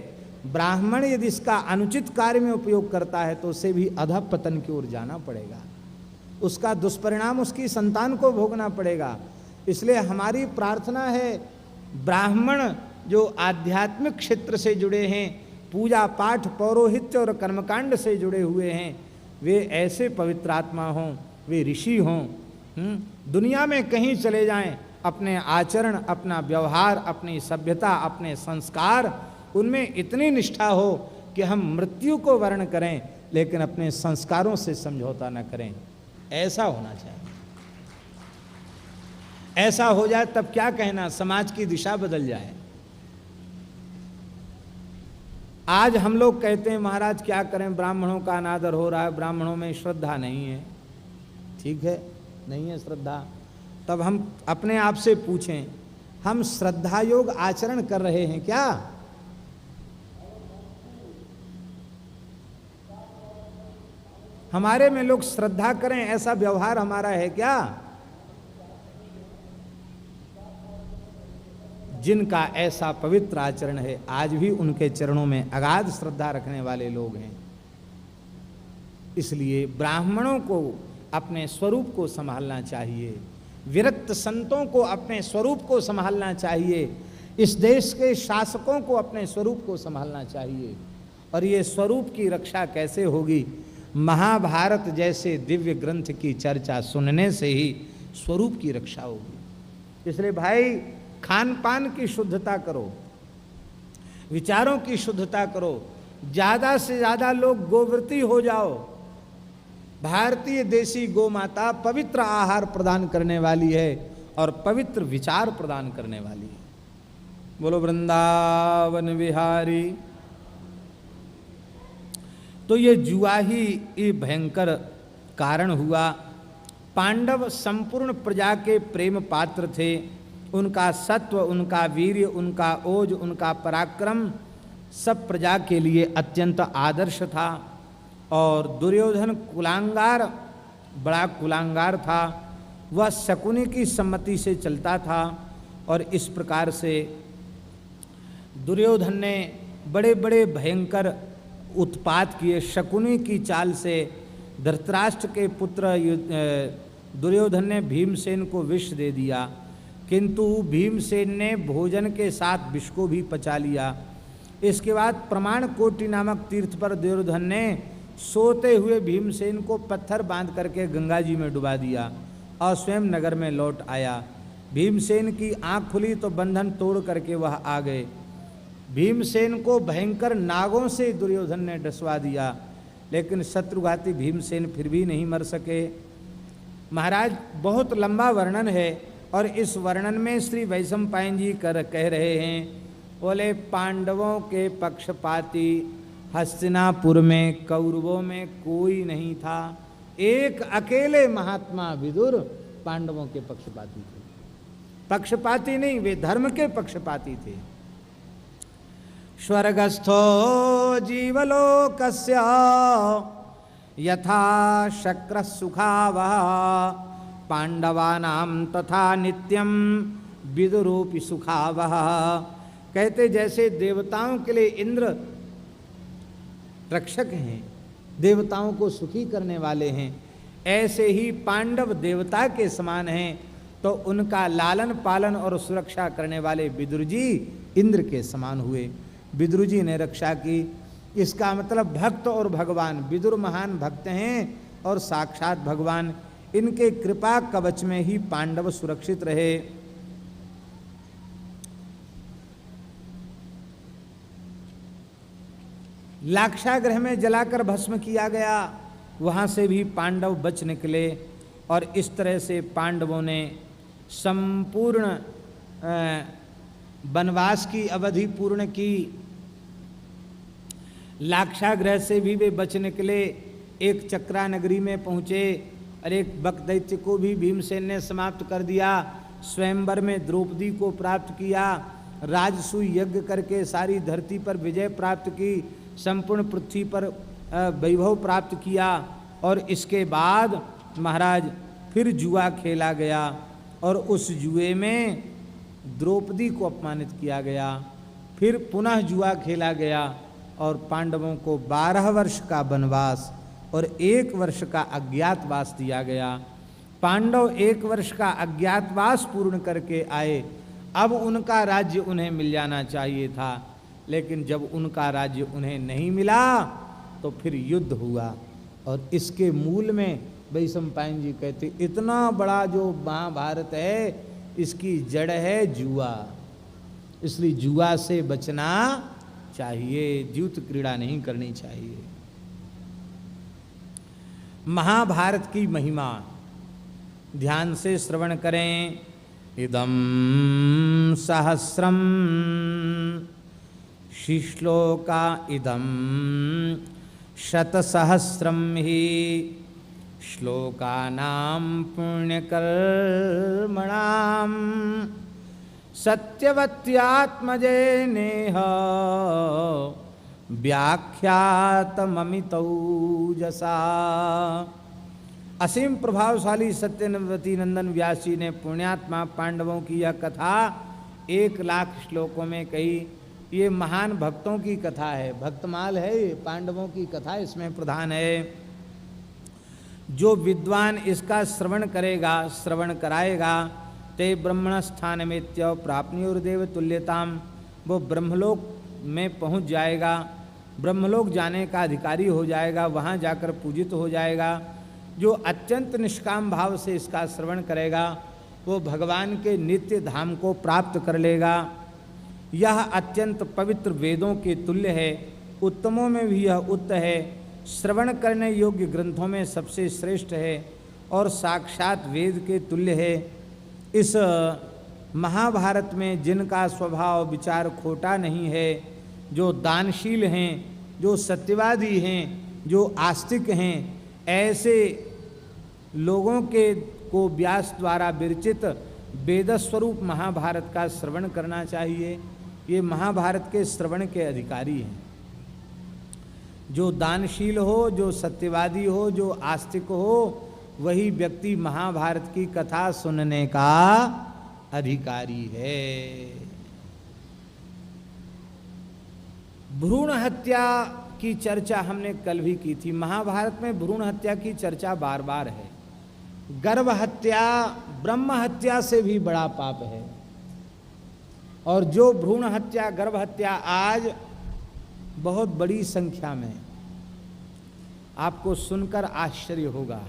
ब्राह्मण यदि इसका अनुचित कार्य में उपयोग करता है तो उसे भी अधःपतन की ओर जाना पड़ेगा, उसका दुष्परिणाम उसकी संतान को भोगना पड़ेगा। इसलिए हमारी प्रार्थना है, ब्राह्मण जो आध्यात्मिक क्षेत्र से जुड़े हैं, पूजा पाठ पौरोहित्य और कर्मकांड से जुड़े हुए हैं, वे ऐसे पवित्र आत्मा हों, वे ऋषि हों। दुनिया में कहीं चले जाएं, अपने आचरण, अपना व्यवहार, अपनी सभ्यता, अपने संस्कार, उनमें इतनी निष्ठा हो कि हम मृत्यु को वर्ण करें लेकिन अपने संस्कारों से समझौता न करें। ऐसा होना चाहिए। ऐसा हो जाए तब क्या कहना, समाज की दिशा बदल जाए। आज हम लोग कहते हैं महाराज क्या करें, ब्राह्मणों का अनादर हो रहा है, ब्राह्मणों में श्रद्धा नहीं है। ठीक है, नहीं है श्रद्धा, तब हम अपने आप से पूछें, हम श्रद्धा योग आचरण कर रहे हैं क्या? हमारे में लोग श्रद्धा करें ऐसा व्यवहार हमारा है क्या? जिनका ऐसा पवित्र आचरण है, आज भी उनके चरणों में अगाध श्रद्धा रखने वाले लोग हैं। इसलिए ब्राह्मणों को अपने स्वरूप को संभालना चाहिए, विरक्त संतों को अपने स्वरूप को संभालना चाहिए, इस देश के शासकों को अपने स्वरूप को संभालना चाहिए। और ये स्वरूप की रक्षा कैसे होगी? महाभारत जैसे दिव्य ग्रंथ की चर्चा सुनने से ही स्वरूप की रक्षा होगी। इसलिए भाई, खान पान की शुद्धता करो, विचारों की शुद्धता करो, ज़्यादा से ज़्यादा लोग गोव्रती हो जाओ। भारतीय देसी गौ माता पवित्र आहार प्रदान करने वाली है और पवित्र विचार प्रदान करने वाली है। बोलो वृंदावन विहारी। तो ये जुआ ही ये भयंकर कारण हुआ। पांडव संपूर्ण प्रजा के प्रेम पात्र थे। उनका सत्व, उनका वीर्य, उनका ओज, उनका पराक्रम सब प्रजा के लिए अत्यंत आदर्श था। और दुर्योधन कुलांगार, बड़ा कुलांगार था। वह शकुनी की सम्मति से चलता था और इस प्रकार से दुर्योधन ने बड़े बड़े भयंकर उत्पात किए। शकुनी की चाल से धृतराष्ट्र के पुत्र दुर्योधन ने भीमसेन को विष दे दिया, किंतु भीमसेन ने भोजन के साथ विष को भी पचा लिया। इसके बाद प्रमाण कोटि नामक तीर्थ पर दुर्योधन ने सोते हुए भीमसेन को पत्थर बांध करके गंगा जी में डुबा दिया और स्वयं नगर में लौट आया। भीमसेन की आंख खुली तो बंधन तोड़ करके वह आ गए। भीमसेन को भयंकर नागों से दुर्योधन ने डसवा दिया, लेकिन शत्रुघाती भीमसेन फिर भी नहीं मर सके। महाराज बहुत लंबा वर्णन है और इस वर्णन में श्री वैशंपायन जी कह रहे हैं, बोले पांडवों के पक्षपाती हस्तिनापुर में कौरवों में कोई नहीं था, एक अकेले महात्मा विदुर पांडवों के पक्षपाती थे। पक्षपाती नहीं, वे धर्म के पक्षपाती थे। स्वर्गस्थो जीवलोकस्य यथा शक्र सुखावः पांडवानां तथा नित्यम विदुरूपी सुखावः। कहते जैसे देवताओं के लिए इंद्र रक्षक हैं, देवताओं को सुखी करने वाले हैं, ऐसे ही पांडव देवता के समान हैं, तो उनका लालन पालन और सुरक्षा करने वाले विदुर जी इंद्र के समान हुए। विदुर जी ने रक्षा की, इसका मतलब भक्त और भगवान, विदुर महान भक्त हैं और साक्षात भगवान, इनके कृपा कवच में ही पांडव सुरक्षित रहे। लाक्षागृह में जलाकर भस्म किया गया, वहां से भी पांडव बच निकले और इस तरह से पांडवों ने संपूर्ण वनवास की अवधि पूर्ण की। लाक्षागृह से भी वे बच निकले, एक चक्रा नगरी में पहुँचे और एक बक दैत्य को भी भीमसेन ने समाप्त कर दिया। स्वयंवर में द्रौपदी को प्राप्त किया, राजसूय यज्ञ करके सारी धरती पर विजय प्राप्त की, संपूर्ण पृथ्वी पर वैभव प्राप्त किया। और इसके बाद महाराज फिर जुआ खेला गया और उस जुए में द्रौपदी को अपमानित किया गया। फिर पुनः जुआ खेला गया और पांडवों को 12 वर्ष का वनवास और 1 वर्ष का अज्ञातवास दिया गया। पांडव 1 वर्ष का अज्ञातवास पूर्ण करके आए, अब उनका राज्य उन्हें मिल जाना चाहिए था, लेकिन जब उनका राज्य उन्हें नहीं मिला तो फिर युद्ध हुआ। और इसके मूल में वैशंपायन जी कहते इतना बड़ा जो महाभारत है इसकी जड़ है जुआ, इसलिए जुआ से बचना चाहिए, जूत क्रीड़ा नहीं करनी चाहिए। महाभारत की महिमा ध्यान से श्रवण करें। इदं सहस्रम श्लोका इदं शतसहस्रम ही श्लोकानां पुण्यकर्मणां सत्यवत्यात्मजेनेह व्याख्यातममितौजसा। असीम प्रभावशाली सत्यवती नंदन व्यास जी ने पुण्यात्मा पांडवों की यह कथा 1,00,000 श्लोकों में कही। ये महान भक्तों की कथा है, भक्तमाल है, ये पांडवों की कथा इसमें प्रधान है। जो विद्वान इसका श्रवण करेगा, श्रवण कराएगा, ते ब्रह्मण स्थान में त्य प्राप्नुर्देव तुल्यताम, वो ब्रह्मलोक में पहुंच जाएगा, ब्रह्मलोक जाने का अधिकारी हो जाएगा, वहां जाकर पूजित हो जाएगा। जो अत्यंत निष्काम भाव से इसका श्रवण करेगा वो भगवान के नित्य धाम को प्राप्त कर लेगा। यह अत्यंत पवित्र वेदों के तुल्य है, उत्तमों में भी यह उत्तम है, श्रवण करने योग्य ग्रंथों में सबसे श्रेष्ठ है और साक्षात वेद के तुल्य है। इस महाभारत में जिनका स्वभाव विचार खोटा नहीं है, जो दानशील हैं, जो सत्यवादी हैं, जो आस्तिक हैं, ऐसे लोगों के को व्यास द्वारा विरचित वेद स्वरूप महाभारत का श्रवण करना चाहिए। ये महाभारत के श्रवण के अधिकारी हैं। जो दानशील हो, जो सत्यवादी हो, जो आस्तिक हो, वही व्यक्ति महाभारत की कथा सुनने का अधिकारी है। भ्रूण हत्या की चर्चा हमने कल भी की थी। महाभारत में भ्रूण हत्या की चर्चा बार बार है। गर्भ हत्या ब्रह्म हत्या से भी बड़ा पाप है, और जो भ्रूण हत्या, गर्भ हत्या आज बहुत बड़ी संख्या में, आपको सुनकर आश्चर्य होगा,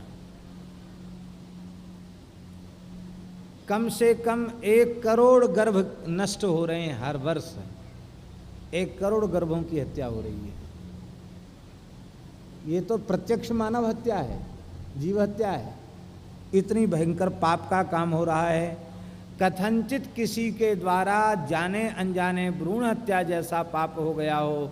कम से कम 1 करोड़ गर्भ नष्ट हो रहे हैं हर वर्ष। 1 करोड़ गर्भों की हत्या हो रही है। ये तो प्रत्यक्ष मानव हत्या है, जीव हत्या है। इतनी भयंकर पाप का काम हो रहा है। कथनचित किसी के द्वारा जाने अनजाने भ्रूण हत्या जैसा पाप हो गया हो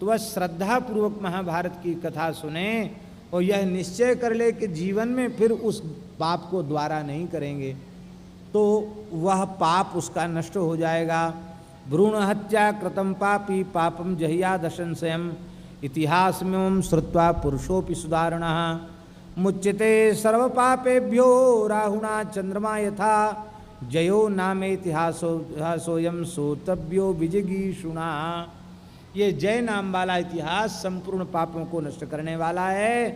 तो वह श्रद्धा पूर्वक महाभारत की कथा सुने और यह निश्चय कर ले कि जीवन में फिर उस पाप को दोबारा नहीं करेंगे, तो वह पाप उसका नष्ट हो जाएगा। भ्रूण हत्या कृतम पापी पापम जहिया दशन स्वयं इतिहास में श्रुत्वा पुरुषोपि सुधारणः मुच्यते सर्व पापेभ्यो राहुणा चंद्रमा यथा जयो नामे इतिहासोयम सोतव्यो विजिगीषुणा। ये जय नाम वाला इतिहास संपूर्ण पापों को नष्ट करने वाला है।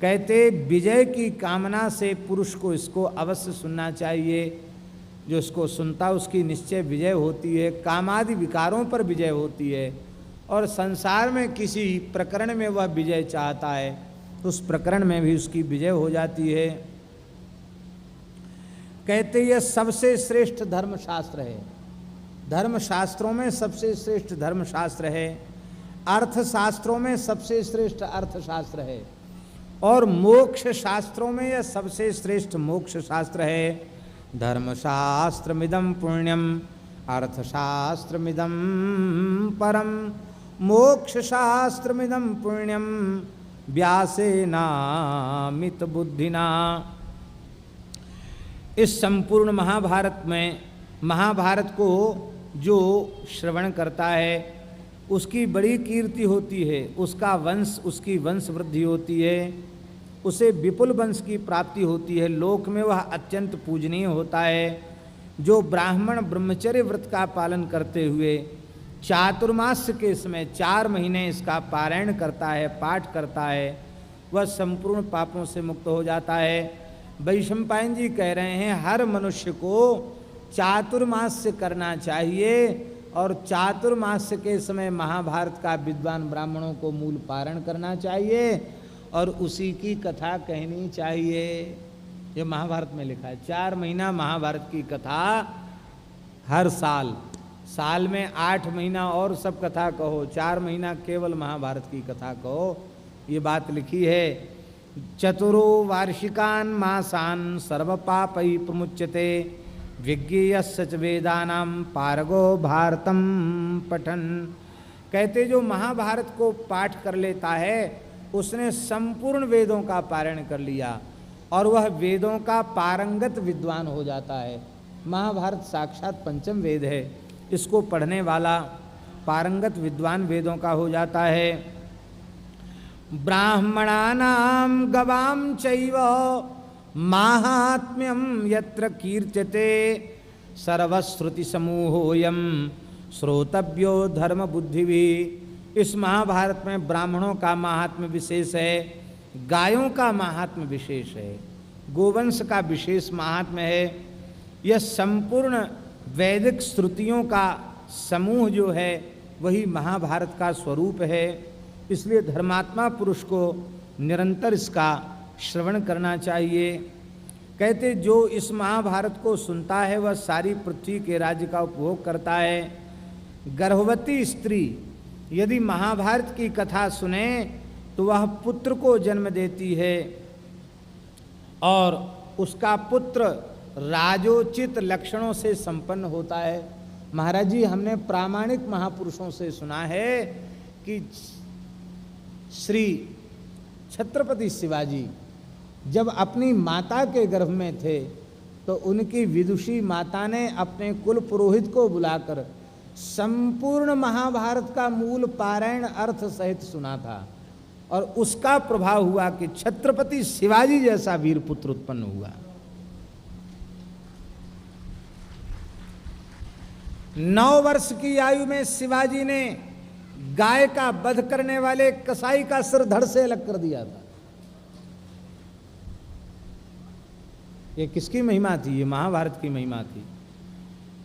कहते विजय की कामना से पुरुष को इसको अवश्य सुनना चाहिए। जो इसको सुनता उसकी निश्चय विजय होती है, कामादि विकारों पर विजय होती है और संसार में किसी प्रकरण में वह विजय चाहता है तो उस प्रकरण में भी उसकी विजय हो जाती है। कहते यह सबसे श्रेष्ठ धर्मशास्त्र है, धर्मशास्त्रों में सबसे श्रेष्ठ धर्मशास्त्र है, अर्थशास्त्रों में सबसे श्रेष्ठ अर्थशास्त्र है और मोक्ष शास्त्रों में यह सबसे श्रेष्ठ मोक्ष शास्त्र है। धर्मशास्त्रमिदं पुण्यम अर्थशास्त्रमिदं परम मोक्षशास्त्रमिदं पुण्यम व्यासेनामित बुद्धिना। इस संपूर्ण महाभारत में महाभारत को जो श्रवण करता है उसकी बड़ी कीर्ति होती है, उसका वंश उसकी वंश वृद्धि होती है, उसे विपुल वंश की प्राप्ति होती है, लोक में वह अत्यंत पूजनीय होता है। जो ब्राह्मण ब्रह्मचर्य व्रत का पालन करते हुए चातुर्मास्य के समय 4 महीने इसका पारायण करता है, पाठ करता है, वह संपूर्ण पापों से मुक्त हो जाता है। वैशंपायन जी कह रहे हैं हर मनुष्य को चातुर्मास्य करना चाहिए और चातुर्मास्य के समय महाभारत का विद्वान ब्राह्मणों को मूल पारण करना चाहिए और उसी की कथा कहनी चाहिए। ये महाभारत में लिखा है 4 महीना महाभारत की कथा हर साल, साल में 8 महीना और सब कथा कहो, 4 महीना केवल महाभारत की कथा कहो, ये बात लिखी है। चतुरो वार्षिकान मासान सर्व पापै प्रमुच्यते विज्ञेयस्य च वेदानां पारगो भारतम पठन। कहते जो महाभारत को पाठ कर लेता है उसने संपूर्ण वेदों का पारायण कर लिया और वह वेदों का पारंगत विद्वान हो जाता है। महाभारत साक्षात पंचम वेद है, इसको पढ़ने वाला पारंगत विद्वान वेदों का हो जाता है। ब्राह्मणानां गवां चैव माहात्म्यं यत्र कीर्त्यते सर्वश्रुति समूहोयम श्रोतव्यो धर्म बुद्धिभिः। इस महाभारत में ब्राह्मणों का महात्म्य विशेष है, गायों का महात्म्य विशेष है, गोवंश का विशेष महात्म्य है। यह संपूर्ण वैदिक श्रुतियों का समूह जो है वही महाभारत का स्वरूप है। इसलिए धर्मात्मा पुरुष को निरंतर इसका श्रवण करना चाहिए। कहते जो इस महाभारत को सुनता है वह सारी पृथ्वी के राज्य का उपभोग करता है। गर्भवती स्त्री यदि महाभारत की कथा सुने तो वह पुत्र को जन्म देती है और उसका पुत्र राजोचित लक्षणों से संपन्न होता है। महाराज जी हमने प्रामाणिक महापुरुषों से सुना है कि श्री छत्रपति शिवाजी जब अपनी माता के गर्भ में थे तो उनकी विदुषी माता ने अपने कुल पुरोहित को बुलाकर संपूर्ण महाभारत का मूल पारायण अर्थ सहित सुना था और उसका प्रभाव हुआ कि छत्रपति शिवाजी जैसा वीर पुत्र उत्पन्न हुआ। 9 वर्ष की आयु में शिवाजी ने गाय का वध करने वाले कसाई का सिर धड़ से अलग कर दिया था। ये किसकी महिमा थी? ये महाभारत की महिमा थी।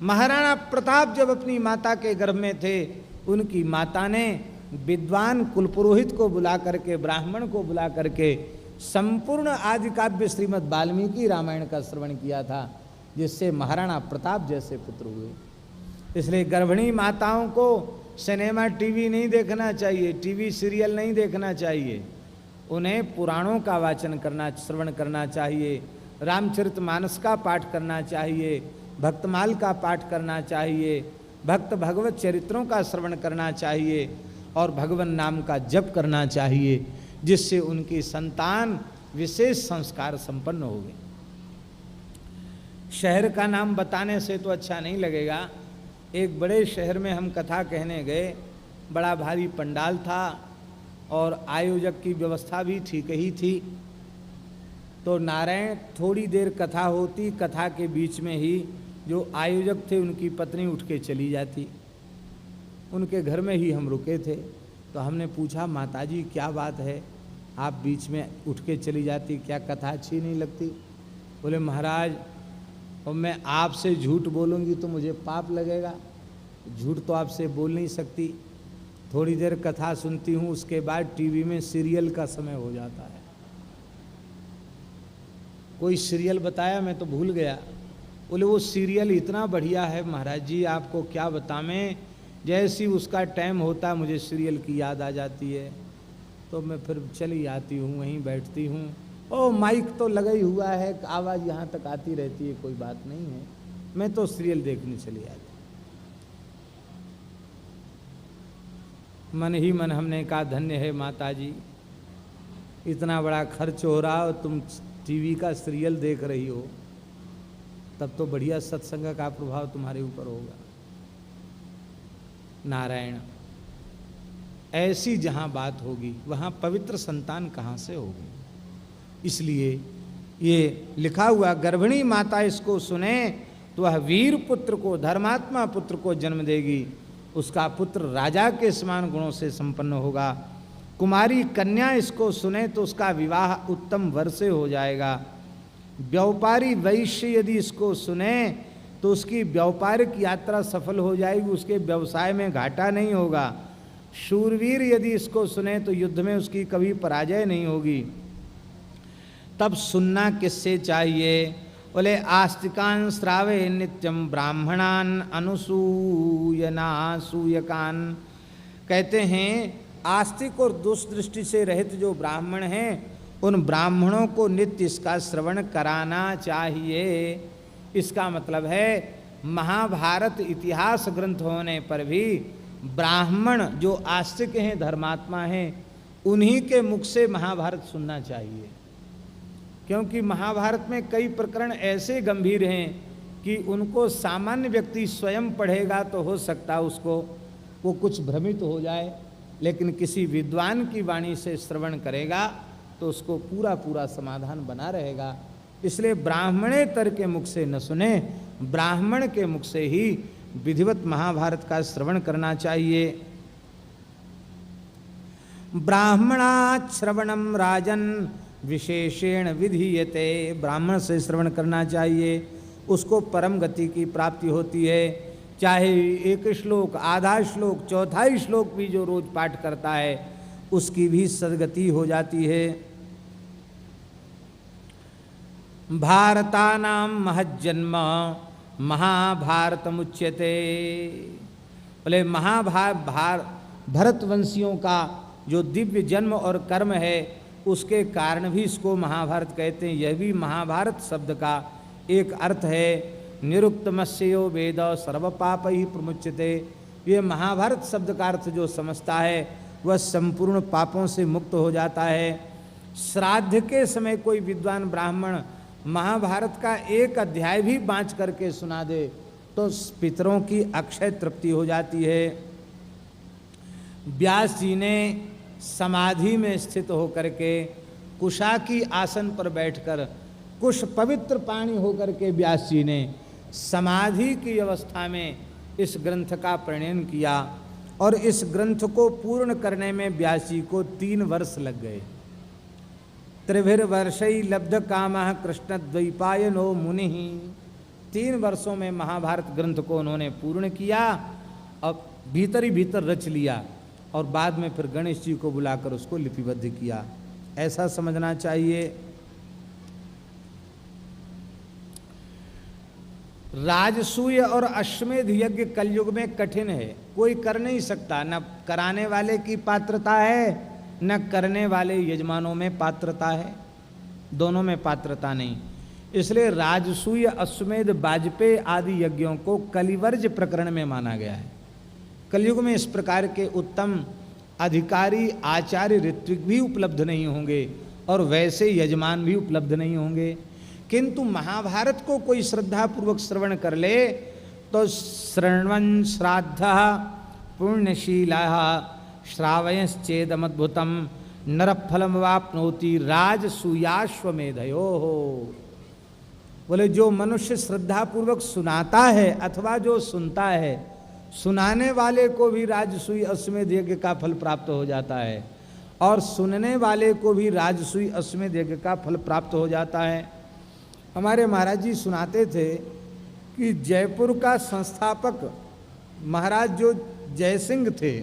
महाराणा प्रताप जब अपनी माता के गर्भ में थे उनकी माता ने विद्वान कुलपुरोहित को बुला करके, ब्राह्मण को बुला करके संपूर्ण आदि काव्य श्रीमद् वाल्मीकि रामायण का श्रवण किया था, जिससे महाराणा प्रताप जैसे पुत्र हुए। इसलिए गर्भिणी माताओं को सिनेमा टीवी नहीं देखना चाहिए, टीवी सीरियल नहीं देखना चाहिए, उन्हें पुराणों का वाचन करना, श्रवण करना चाहिए। रामचरितमानस का पाठ करना चाहिए, भक्तमाल का पाठ करना चाहिए, भक्त भगवत चरित्रों का श्रवण करना चाहिए और भगवान नाम का जप करना चाहिए, जिससे उनकी संतान विशेष संस्कार संपन्न होगी। शहर का नाम बताने से तो अच्छा नहीं लगेगा। एक बड़े शहर में हम कथा कहने गए, बड़ा भारी पंडाल था और आयोजक की व्यवस्था भी ठीक ही थी। तो नारायण थोड़ी देर कथा होती, कथा के बीच में ही जो आयोजक थे उनकी पत्नी उठ के चली जाती। उनके घर में ही हम रुके थे, तो हमने पूछा, माताजी क्या बात है, आप बीच में उठ के चली जाती, क्या कथा अच्छी नहीं लगती? बोले महाराज, और मैं आपसे झूठ बोलूँगी तो मुझे पाप लगेगा, झूठ तो आपसे बोल नहीं सकती। थोड़ी देर कथा सुनती हूँ, उसके बाद टीवी में सीरियल का समय हो जाता है। कोई सीरियल बताया, मैं तो भूल गया। बोले वो सीरियल इतना बढ़िया है महाराज जी, आपको क्या बताएं, जैसी उसका टाइम होता मुझे सीरियल की याद आ जाती है, तो मैं फिर चली आती हूँ, वहीं बैठती हूँ। ओ माइक तो लगा ही हुआ है, आवाज़ यहाँ तक आती रहती है, कोई बात नहीं है, मैं तो सीरियल देखने चली आती। मन ही मन हमने कहा, धन्य है माताजी, इतना बड़ा खर्च हो रहा हो, तुम टीवी का सीरियल देख रही हो, तब तो बढ़िया सत्संग का प्रभाव तुम्हारे ऊपर होगा। नारायण, ऐसी जहाँ बात होगी वहाँ पवित्र संतान कहाँ से होगी? इसलिए ये लिखा हुआ, गर्भिणी माता इसको सुने तो वह वीर पुत्र को, धर्मात्मा पुत्र को जन्म देगी, उसका पुत्र राजा के समान गुणों से संपन्न होगा। कुमारी कन्या इसको सुने तो उसका विवाह उत्तम वर से हो जाएगा। व्यापारी वैश्य यदि इसको सुने तो उसकी व्यापारिक यात्रा सफल हो जाएगी, उसके व्यवसाय में घाटा नहीं होगा। शूरवीर यदि इसको सुने तो युद्ध में उसकी कभी पराजय नहीं होगी। तब सुनना किससे चाहिए? बोले आस्तिकान श्रावे नित्यम ब्राह्मणान अनुसूयनासूयकान। कहते हैं आस्तिक और दुष्दृष्टि से रहित जो ब्राह्मण हैं, उन ब्राह्मणों को नित्य इसका श्रवण कराना चाहिए। इसका मतलब है महाभारत इतिहास ग्रंथ होने पर भी ब्राह्मण जो आस्तिक हैं, धर्मात्मा हैं, उन्हीं के मुख से महाभारत सुनना चाहिए। क्योंकि महाभारत में कई प्रकरण ऐसे गंभीर हैं कि उनको सामान्य व्यक्ति स्वयं पढ़ेगा तो हो सकता है उसको वो कुछ भ्रमित हो जाए, लेकिन किसी विद्वान की वाणी से श्रवण करेगा तो उसको पूरा पूरा समाधान बना रहेगा। इसलिए ब्राह्मणेतर के मुख से न सुने, ब्राह्मण के मुख से ही विधिवत महाभारत का श्रवण करना चाहिए। ब्राह्मणात् श्रवणम राजन विशेषेण विधीयते। ब्राह्मण से श्रवण करना चाहिए, उसको परम गति की प्राप्ति होती है। चाहे एक श्लोक, आधा श्लोक, चौथाई श्लोक भी जो रोज पाठ करता है उसकी भी सद्गति हो जाती है। भारतानाम महज्जन्म महाभारतमुच्यते। बोले भरतवंशियों का जो दिव्य जन्म और कर्म है उसके कारण भी इसको महाभारत कहते हैं। यह भी महाभारत शब्द का एक अर्थ है। निरुक्तमस्यो वेद सर्व पाप ही प्रमुच्यते। ये महाभारत शब्द का अर्थ जो समझता है वह संपूर्ण पापों से मुक्त हो जाता है। श्राद्ध के समय कोई विद्वान ब्राह्मण महाभारत का एक अध्याय भी बाँच करके सुना दे तो पितरों की अक्षय तृप्ति हो जाती है। व्यास जी ने समाधि में स्थित होकर के कुशा की आसन पर बैठकर, कुश पवित्र पानी होकर के व्यास जी ने समाधि की अवस्था में इस ग्रंथ का प्रणयन किया और इस ग्रंथ को पूर्ण करने में व्यास जी को 3 वर्ष लग गए। त्रिभिर्वर्षै लब्ध कामः कृष्ण द्वैपायनो मुनि। 3 वर्षों में महाभारत ग्रंथ को उन्होंने पूर्ण किया और भीतर ही भीतर रच लिया और बाद में फिर गणेश जी को बुलाकर उसको लिपिबद्ध किया। ऐसा समझना चाहिए। राजसूय और अश्वमेध यज्ञ कलयुग में कठिन है, कोई कर नहीं सकता। न कराने वाले की पात्रता है न करने वाले यजमानों में पात्रता है, दोनों में पात्रता नहीं। इसलिए राजसूय, अश्वमेध, वाजपेय आदि यज्ञों को कलिवर्ज प्रकरण में माना गया है। कलयुग में इस प्रकार के उत्तम अधिकारी, आचार्य, ऋत्विक भी उपलब्ध नहीं होंगे और वैसे यजमान भी उपलब्ध नहीं होंगे। किंतु महाभारत को कोई श्रद्धापूर्वक श्रवण कर ले तो श्रवण श्राद्ध पुण्यशीला श्रावयश्चेदमद्भुतम नरफलम वाप्नोति राजसूयाश्वमेधयो हो। बोले जो मनुष्य श्रद्धापूर्वक सुनाता है अथवा जो सुनता है, सुनाने वाले को भी राजसूय अश्वमेध यज्ञ का फल प्राप्त हो जाता है और सुनने वाले को भी राजसूय अश्वमेध यज्ञ का फल प्राप्त हो जाता है। हमारे महाराज जी सुनाते थे कि जयपुर का संस्थापक महाराज जो जयसिंह थे,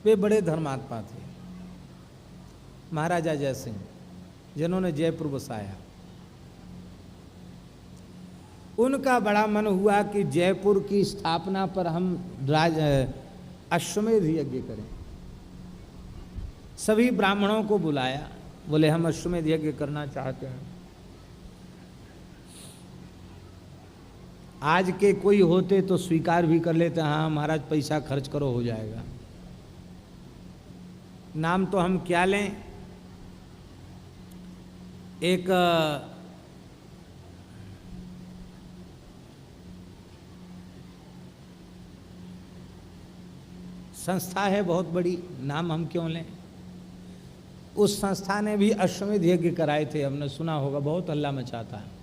वे बड़े धर्मात्मा थे। महाराजा जयसिंह जिन्होंने जयपुर बसाया, उनका बड़ा मन हुआ कि जयपुर की स्थापना पर हम अश्वमेध यज्ञ करें। सभी ब्राह्मणों को बुलाया, बोले हम अश्वमेध यज्ञ करना चाहते हैं। आज के कोई होते तो स्वीकार भी कर लेते, हाँ महाराज पैसा खर्च करो हो जाएगा। नाम तो हम क्या लें, एक संस्था है बहुत बड़ी, नाम हम क्यों लें। उस संस्था ने भी अश्वमेध यज्ञ कराए थे, हमने सुना होगा, बहुत हल्ला मचाता है।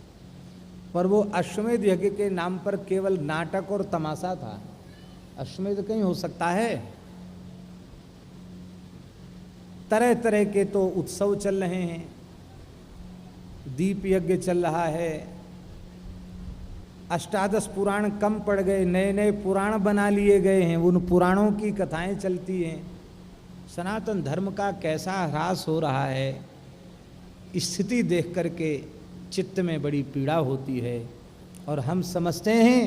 पर वो अश्वमेध यज्ञ के नाम पर केवल नाटक और तमाशा था। अश्वमेध कहीं हो सकता है। तरह तरह के तो उत्सव चल रहे हैं, दीप यज्ञ चल रहा है, अष्टादश पुराण कम पड़ गए, नए नए पुराण बना लिए गए हैं, उन पुराणों की कथाएं चलती हैं। सनातन धर्म का कैसा ह्रास हो रहा है, स्थिति देख करके चित्त में बड़ी पीड़ा होती है। और हम समझते हैं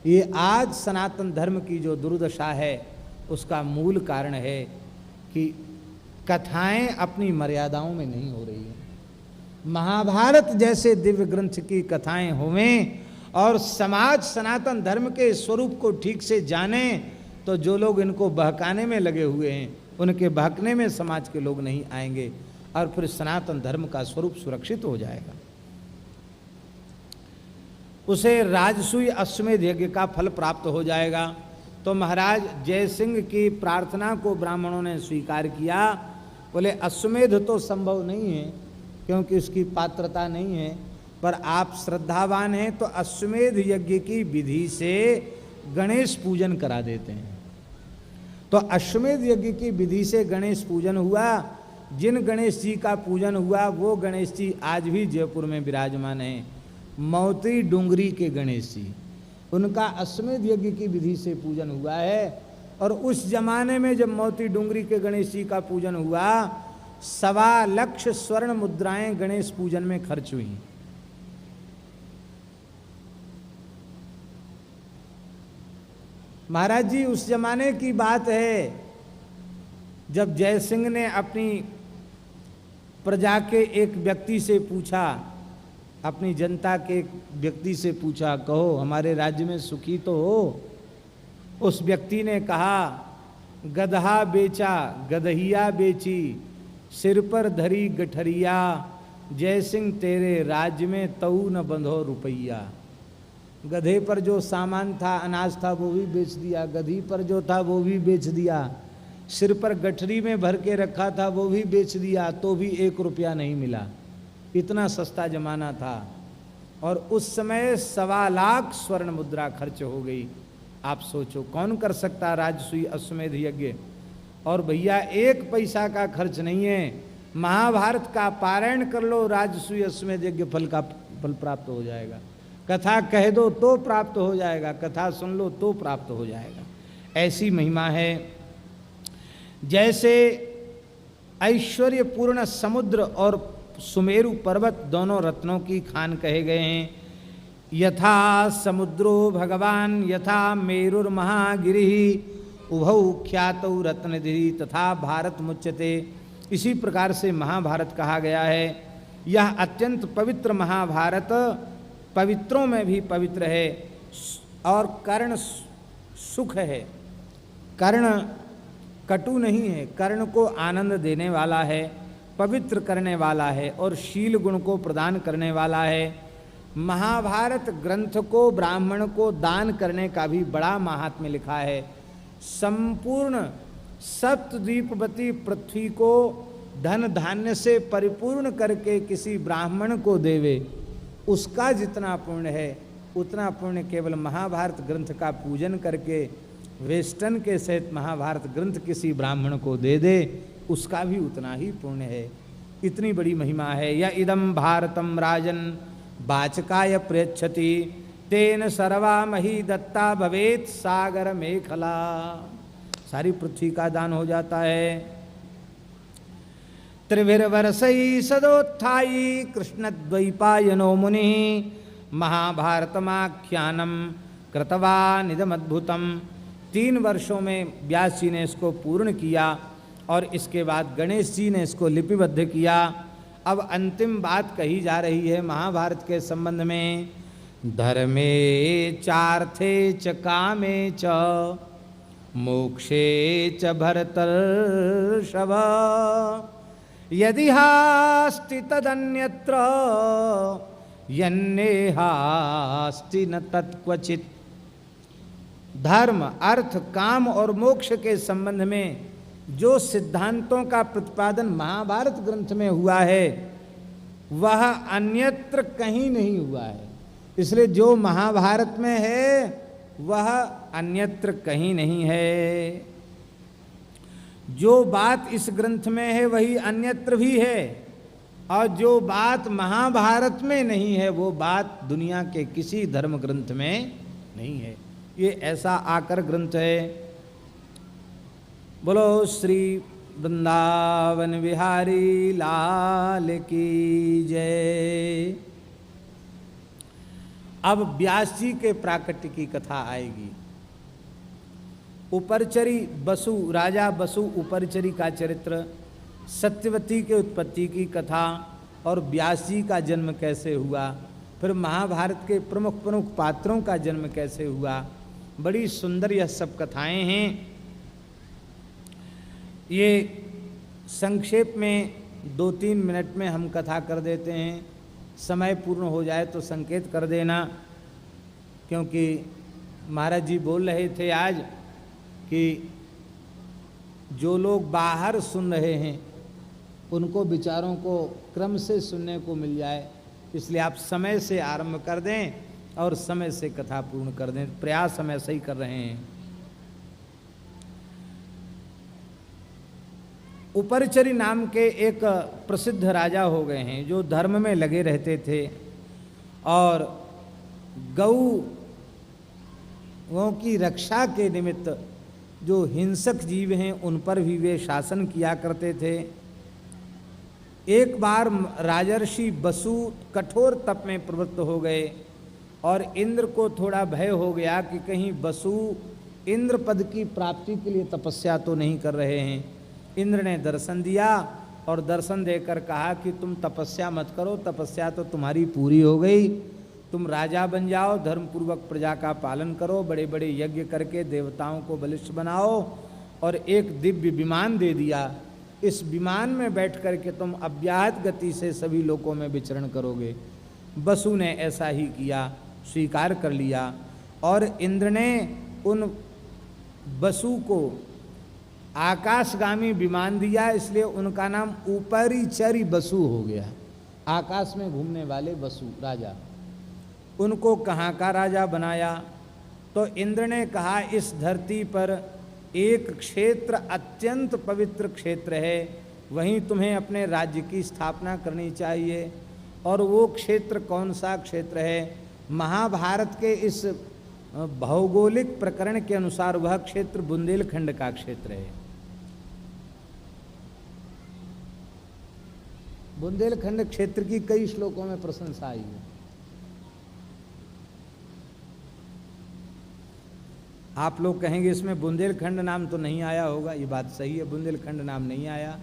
ये आज सनातन धर्म की जो दुर्दशा है उसका मूल कारण है कि कथाएं अपनी मर्यादाओं में नहीं हो रही हैं। महाभारत जैसे दिव्य ग्रंथ की कथाएं होवें और समाज सनातन धर्म के स्वरूप को ठीक से जाने, तो जो लोग इनको बहकाने में लगे हुए हैं उनके बहकने में समाज के लोग नहीं आएंगे और फिर सनातन धर्म का स्वरूप सुरक्षित हो जाएगा। उसे राजसूय अश्वमेध यज्ञ का फल प्राप्त हो जाएगा। तो महाराज जयसिंह की प्रार्थना को ब्राह्मणों ने स्वीकार किया। बोले अश्वमेध तो संभव नहीं है क्योंकि उसकी पात्रता नहीं है, पर आप श्रद्धावान हैं तो अश्वमेध यज्ञ की विधि से गणेश पूजन करा देते हैं। तो अश्वमेध यज्ञ की विधि से गणेश पूजन हुआ। जिन गणेश जी का पूजन हुआ वो गणेश जी आज भी जयपुर में विराजमान हैं। मौती डूंगरी के गणेश जी, उनका अश्वमेध यज्ञ की विधि से पूजन हुआ है। और उस जमाने में जब मौती डूंगरी के गणेश जी का पूजन हुआ, 1.25 लाख स्वर्ण मुद्राएं गणेश पूजन में खर्च हुई। महाराज जी उस जमाने की बात है जब जयसिंह ने अपनी प्रजा के एक व्यक्ति से पूछा, अपनी जनता के एक व्यक्ति से पूछा, कहो हमारे राज्य में सुखी तो हो। उस व्यक्ति ने कहा, गदहा बेचा गदहिया बेची, सिर पर धरी गठरिया, जयसिंह तेरे राज्य में तऊ न बंधो रुपैया। गधे पर जो सामान था, अनाज था, वो भी बेच दिया, गधी पर जो था वो भी बेच दिया, सिर पर गठरी में भर के रखा था वो भी बेच दिया, तो भी 1 रुपया नहीं मिला। इतना सस्ता जमाना था। और उस समय 1.25 लाख स्वर्ण मुद्रा खर्च हो गई। आप सोचो कौन कर सकता राजसूय अश्वमेध यज्ञ। और भैया 1 पैसा का खर्च नहीं है। महाभारत का पारायण कर लो, राजसूय अश्वमेध यज्ञ फल प्राप्त हो जाएगा। कथा कह दो तो प्राप्त हो जाएगा, कथा सुन लो तो प्राप्त हो जाएगा। ऐसी महिमा है। जैसे ऐश्वर्य पूर्ण समुद्र और सुमेरु पर्वत दोनों रत्नों की खान कहे गए हैं। यथा समुद्रो भगवान यथा मेरुर्महागिरिः उभौ ख्यातौ रत्ननिधि तथा भारत मुच्यते। इसी प्रकार से महाभारत कहा गया है। यह अत्यंत पवित्र महाभारत पवित्रों में भी पवित्र है और कर्ण सुख है, कर्ण कटु नहीं है, कर्ण को आनंद देने वाला है, पवित्र करने वाला है और शील गुण को प्रदान करने वाला है। महाभारत ग्रंथ को ब्राह्मण को दान करने का भी बड़ा महात्म्य लिखा है। संपूर्ण सप्तद्वीपवती पृथ्वी को धन धान्य से परिपूर्ण करके किसी ब्राह्मण को देवे, उसका जितना पुण्य है उतना पुण्य केवल महाभारत ग्रंथ का पूजन करके वेस्टन के सहित महाभारत ग्रंथ किसी ब्राह्मण को दे दे, उसका भी उतना ही पुण्य है। इतनी बड़ी महिमा है। या इदम भारतम राजन वाचकाय प्रेक्षति तेन सर्वा मही दत्ता भवेत सागर मेखला। सारी पृथ्वी का दान हो जाता है। त्रिभिर्वर्षै सदोत्थायी कृष्णद्वैपायनो मुनि महाभारतमाख्यानम कृतवानिदमद्भुतम। 3 वर्षों में व्यास जी ने इसको पूर्ण किया और इसके बाद गणेश जी ने इसको लिपिबद्ध किया। अब अंतिम बात कही जा रही है महाभारत के संबंध में। धर्मे चार्थे च कामे च मोक्षे च भरतर्षभ यदि हास्ति तदन्यत्र यन्नेहास्ति न तत्क्वचित्। धर्म, अर्थ, काम और मोक्ष के संबंध में जो सिद्धांतों का प्रतिपादन महाभारत ग्रंथ में हुआ है वह अन्यत्र कहीं नहीं हुआ है। इसलिए जो महाभारत में है वह अन्यत्र कहीं नहीं है। जो बात इस ग्रंथ में है वही अन्यत्र भी है और जो बात महाभारत में नहीं है वो बात दुनिया के किसी धर्म ग्रंथ में नहीं है। ये ऐसा आकर ग्रंथ है। बोलो श्री वृंदावन बिहारी लाल की जय। अब व्यास जी के प्राकट्य की कथा आएगी। उपरचरी बसु, राजा बसु उपरचरी का चरित्र, सत्यवती के उत्पत्ति की कथा और व्यास जी का जन्म कैसे हुआ, फिर महाभारत के प्रमुख प्रमुख पात्रों का जन्म कैसे हुआ, बड़ी सुंदर यह सब कथाएं हैं। ये संक्षेप में 2-3 मिनट में हम कथा कर देते हैं। समय पूर्ण हो जाए तो संकेत कर देना, क्योंकि महाराज जी बोल रहे थे आज कि जो लोग बाहर सुन रहे हैं उनको विचारों को क्रम से सुनने को मिल जाए, इसलिए आप समय से आरंभ कर दें और समय से कथा पूर्ण कर दें। प्रयास हम ऐसा ही कर रहे हैं। उपरचरी नाम के एक प्रसिद्ध राजा हो गए हैं जो धर्म में लगे रहते थे और गौओं की रक्षा के निमित्त जो हिंसक जीव हैं उन पर भी वे शासन किया करते थे। एक बार राजर्षि बसु कठोर तप में प्रवृत्त हो गए और इंद्र को थोड़ा भय हो गया कि कहीं बसु इंद्र पद की प्राप्ति के लिए तपस्या तो नहीं कर रहे हैं। इंद्र ने दर्शन दिया और दर्शन देकर कहा कि तुम तपस्या मत करो, तपस्या तो तुम्हारी पूरी हो गई, तुम राजा बन जाओ, धर्मपूर्वक प्रजा का पालन करो, बड़े बड़े यज्ञ करके देवताओं को बलिष्ठ बनाओ और एक दिव्य विमान दे दिया। इस विमान में बैठ करके तुम अव्याहत गति से सभी लोकों में विचरण करोगे। बसु ने ऐसा ही किया, स्वीकार कर लिया और इंद्र ने उन बसु को आकाशगामी विमान दिया, इसलिए उनका नाम उपरिचरी बसु हो गया। आकाश में घूमने वाले बसु राजा। उनको कहाँ का राजा बनाया? तो इंद्र ने कहा इस धरती पर एक क्षेत्र अत्यंत पवित्र क्षेत्र है, वहीं तुम्हें अपने राज्य की स्थापना करनी चाहिए। और वो क्षेत्र कौन सा क्षेत्र है? महाभारत के इस भौगोलिक प्रकरण के अनुसार वह क्षेत्र बुंदेलखंड का क्षेत्र है। बुंदेलखंड क्षेत्र की कई श्लोकों में प्रशंसा आई है। आप लोग कहेंगे इसमें बुंदेलखंड नाम तो नहीं आया होगा, ये बात सही है, बुंदेलखंड नाम नहीं आया,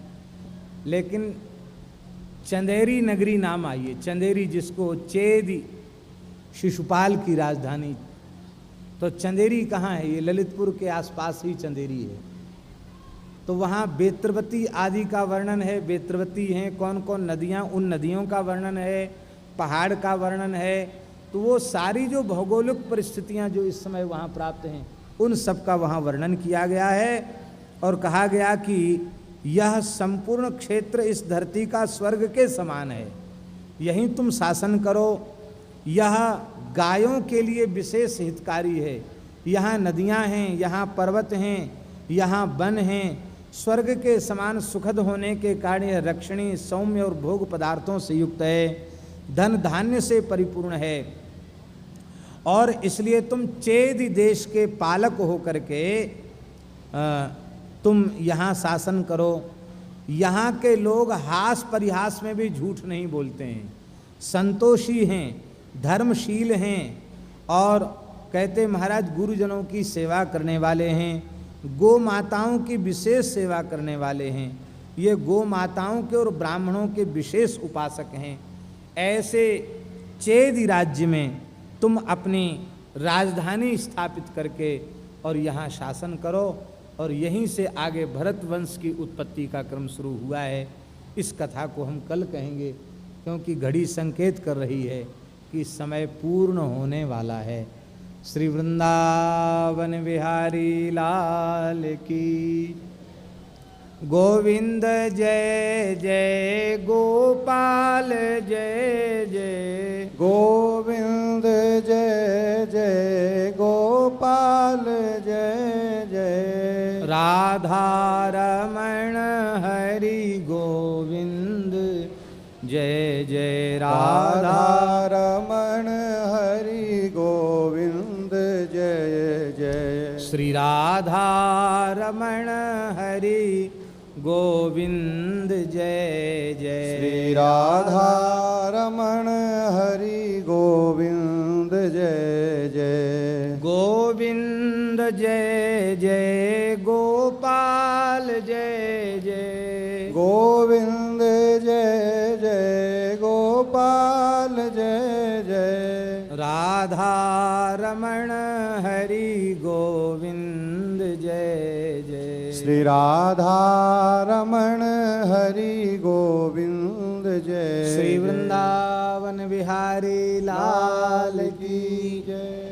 लेकिन चंदेरी नगरी नाम आई है। चंदेरी जिसको चेद शिशुपाल की राजधानी, तो चंदेरी कहाँ है? ये ललितपुर के आसपास ही चंदेरी है। तो वहाँ बेत्रवती आदि का वर्णन है। बेत्रवती हैं कौन कौन नदियाँ, उन नदियों का वर्णन है, पहाड़ का वर्णन है। तो वो सारी जो भौगोलिक परिस्थितियाँ जो इस समय वहाँ प्राप्त हैं, उन सब का वहाँ वर्णन किया गया है। और कहा गया कि यह संपूर्ण क्षेत्र इस धरती का स्वर्ग के समान है, यहीं तुम शासन करो। यह गायों के लिए विशेष हितकारी है। यहाँ नदियाँ हैं, यहाँ पर्वत हैं, यहाँ वन हैं। स्वर्ग के समान सुखद होने के कारण यह रक्षणी, सौम्य और भोग पदार्थों से युक्त है, धन धान्य से परिपूर्ण है। और इसलिए तुम चेद देश के पालक होकर के तुम यहाँ शासन करो। यहाँ के लोग हास परिहास में भी झूठ नहीं बोलते हैं, संतोषी हैं, धर्मशील हैं, और कहते महाराज गुरुजनों की सेवा करने वाले हैं, गौ माताओं की विशेष सेवा करने वाले हैं। ये गौ माताओं के और ब्राह्मणों के विशेष उपासक हैं। ऐसे चेद राज्य में तुम अपनी राजधानी स्थापित करके और यहाँ शासन करो। और यहीं से आगे भरत वंश की उत्पत्ति का क्रम शुरू हुआ है। इस कथा को हम कल कहेंगे, क्योंकि घड़ी संकेत कर रही है कि समय पूर्ण होने वाला है। श्री वृंदावन बिहारी लाल की गोविंद जय जय गोपाल जय जय गोविंद जय जय गोपाल जय जय राधा रमण हरि गोविंद जय जय राधा रमण हरि गोविंद जय जय श्री राधा रमण हरि गोविंद जय जय श्री राधा रमण हरि गोविंद जय जय गोविंद जय जय गोपाल जय जय गोविंद जय जय गोपाल जय जय राधा रमण हरि गोविंद जय जय श्री राधा रमण हरि गोविंद जय श्री वृंदावन बिहारी लाल की जय।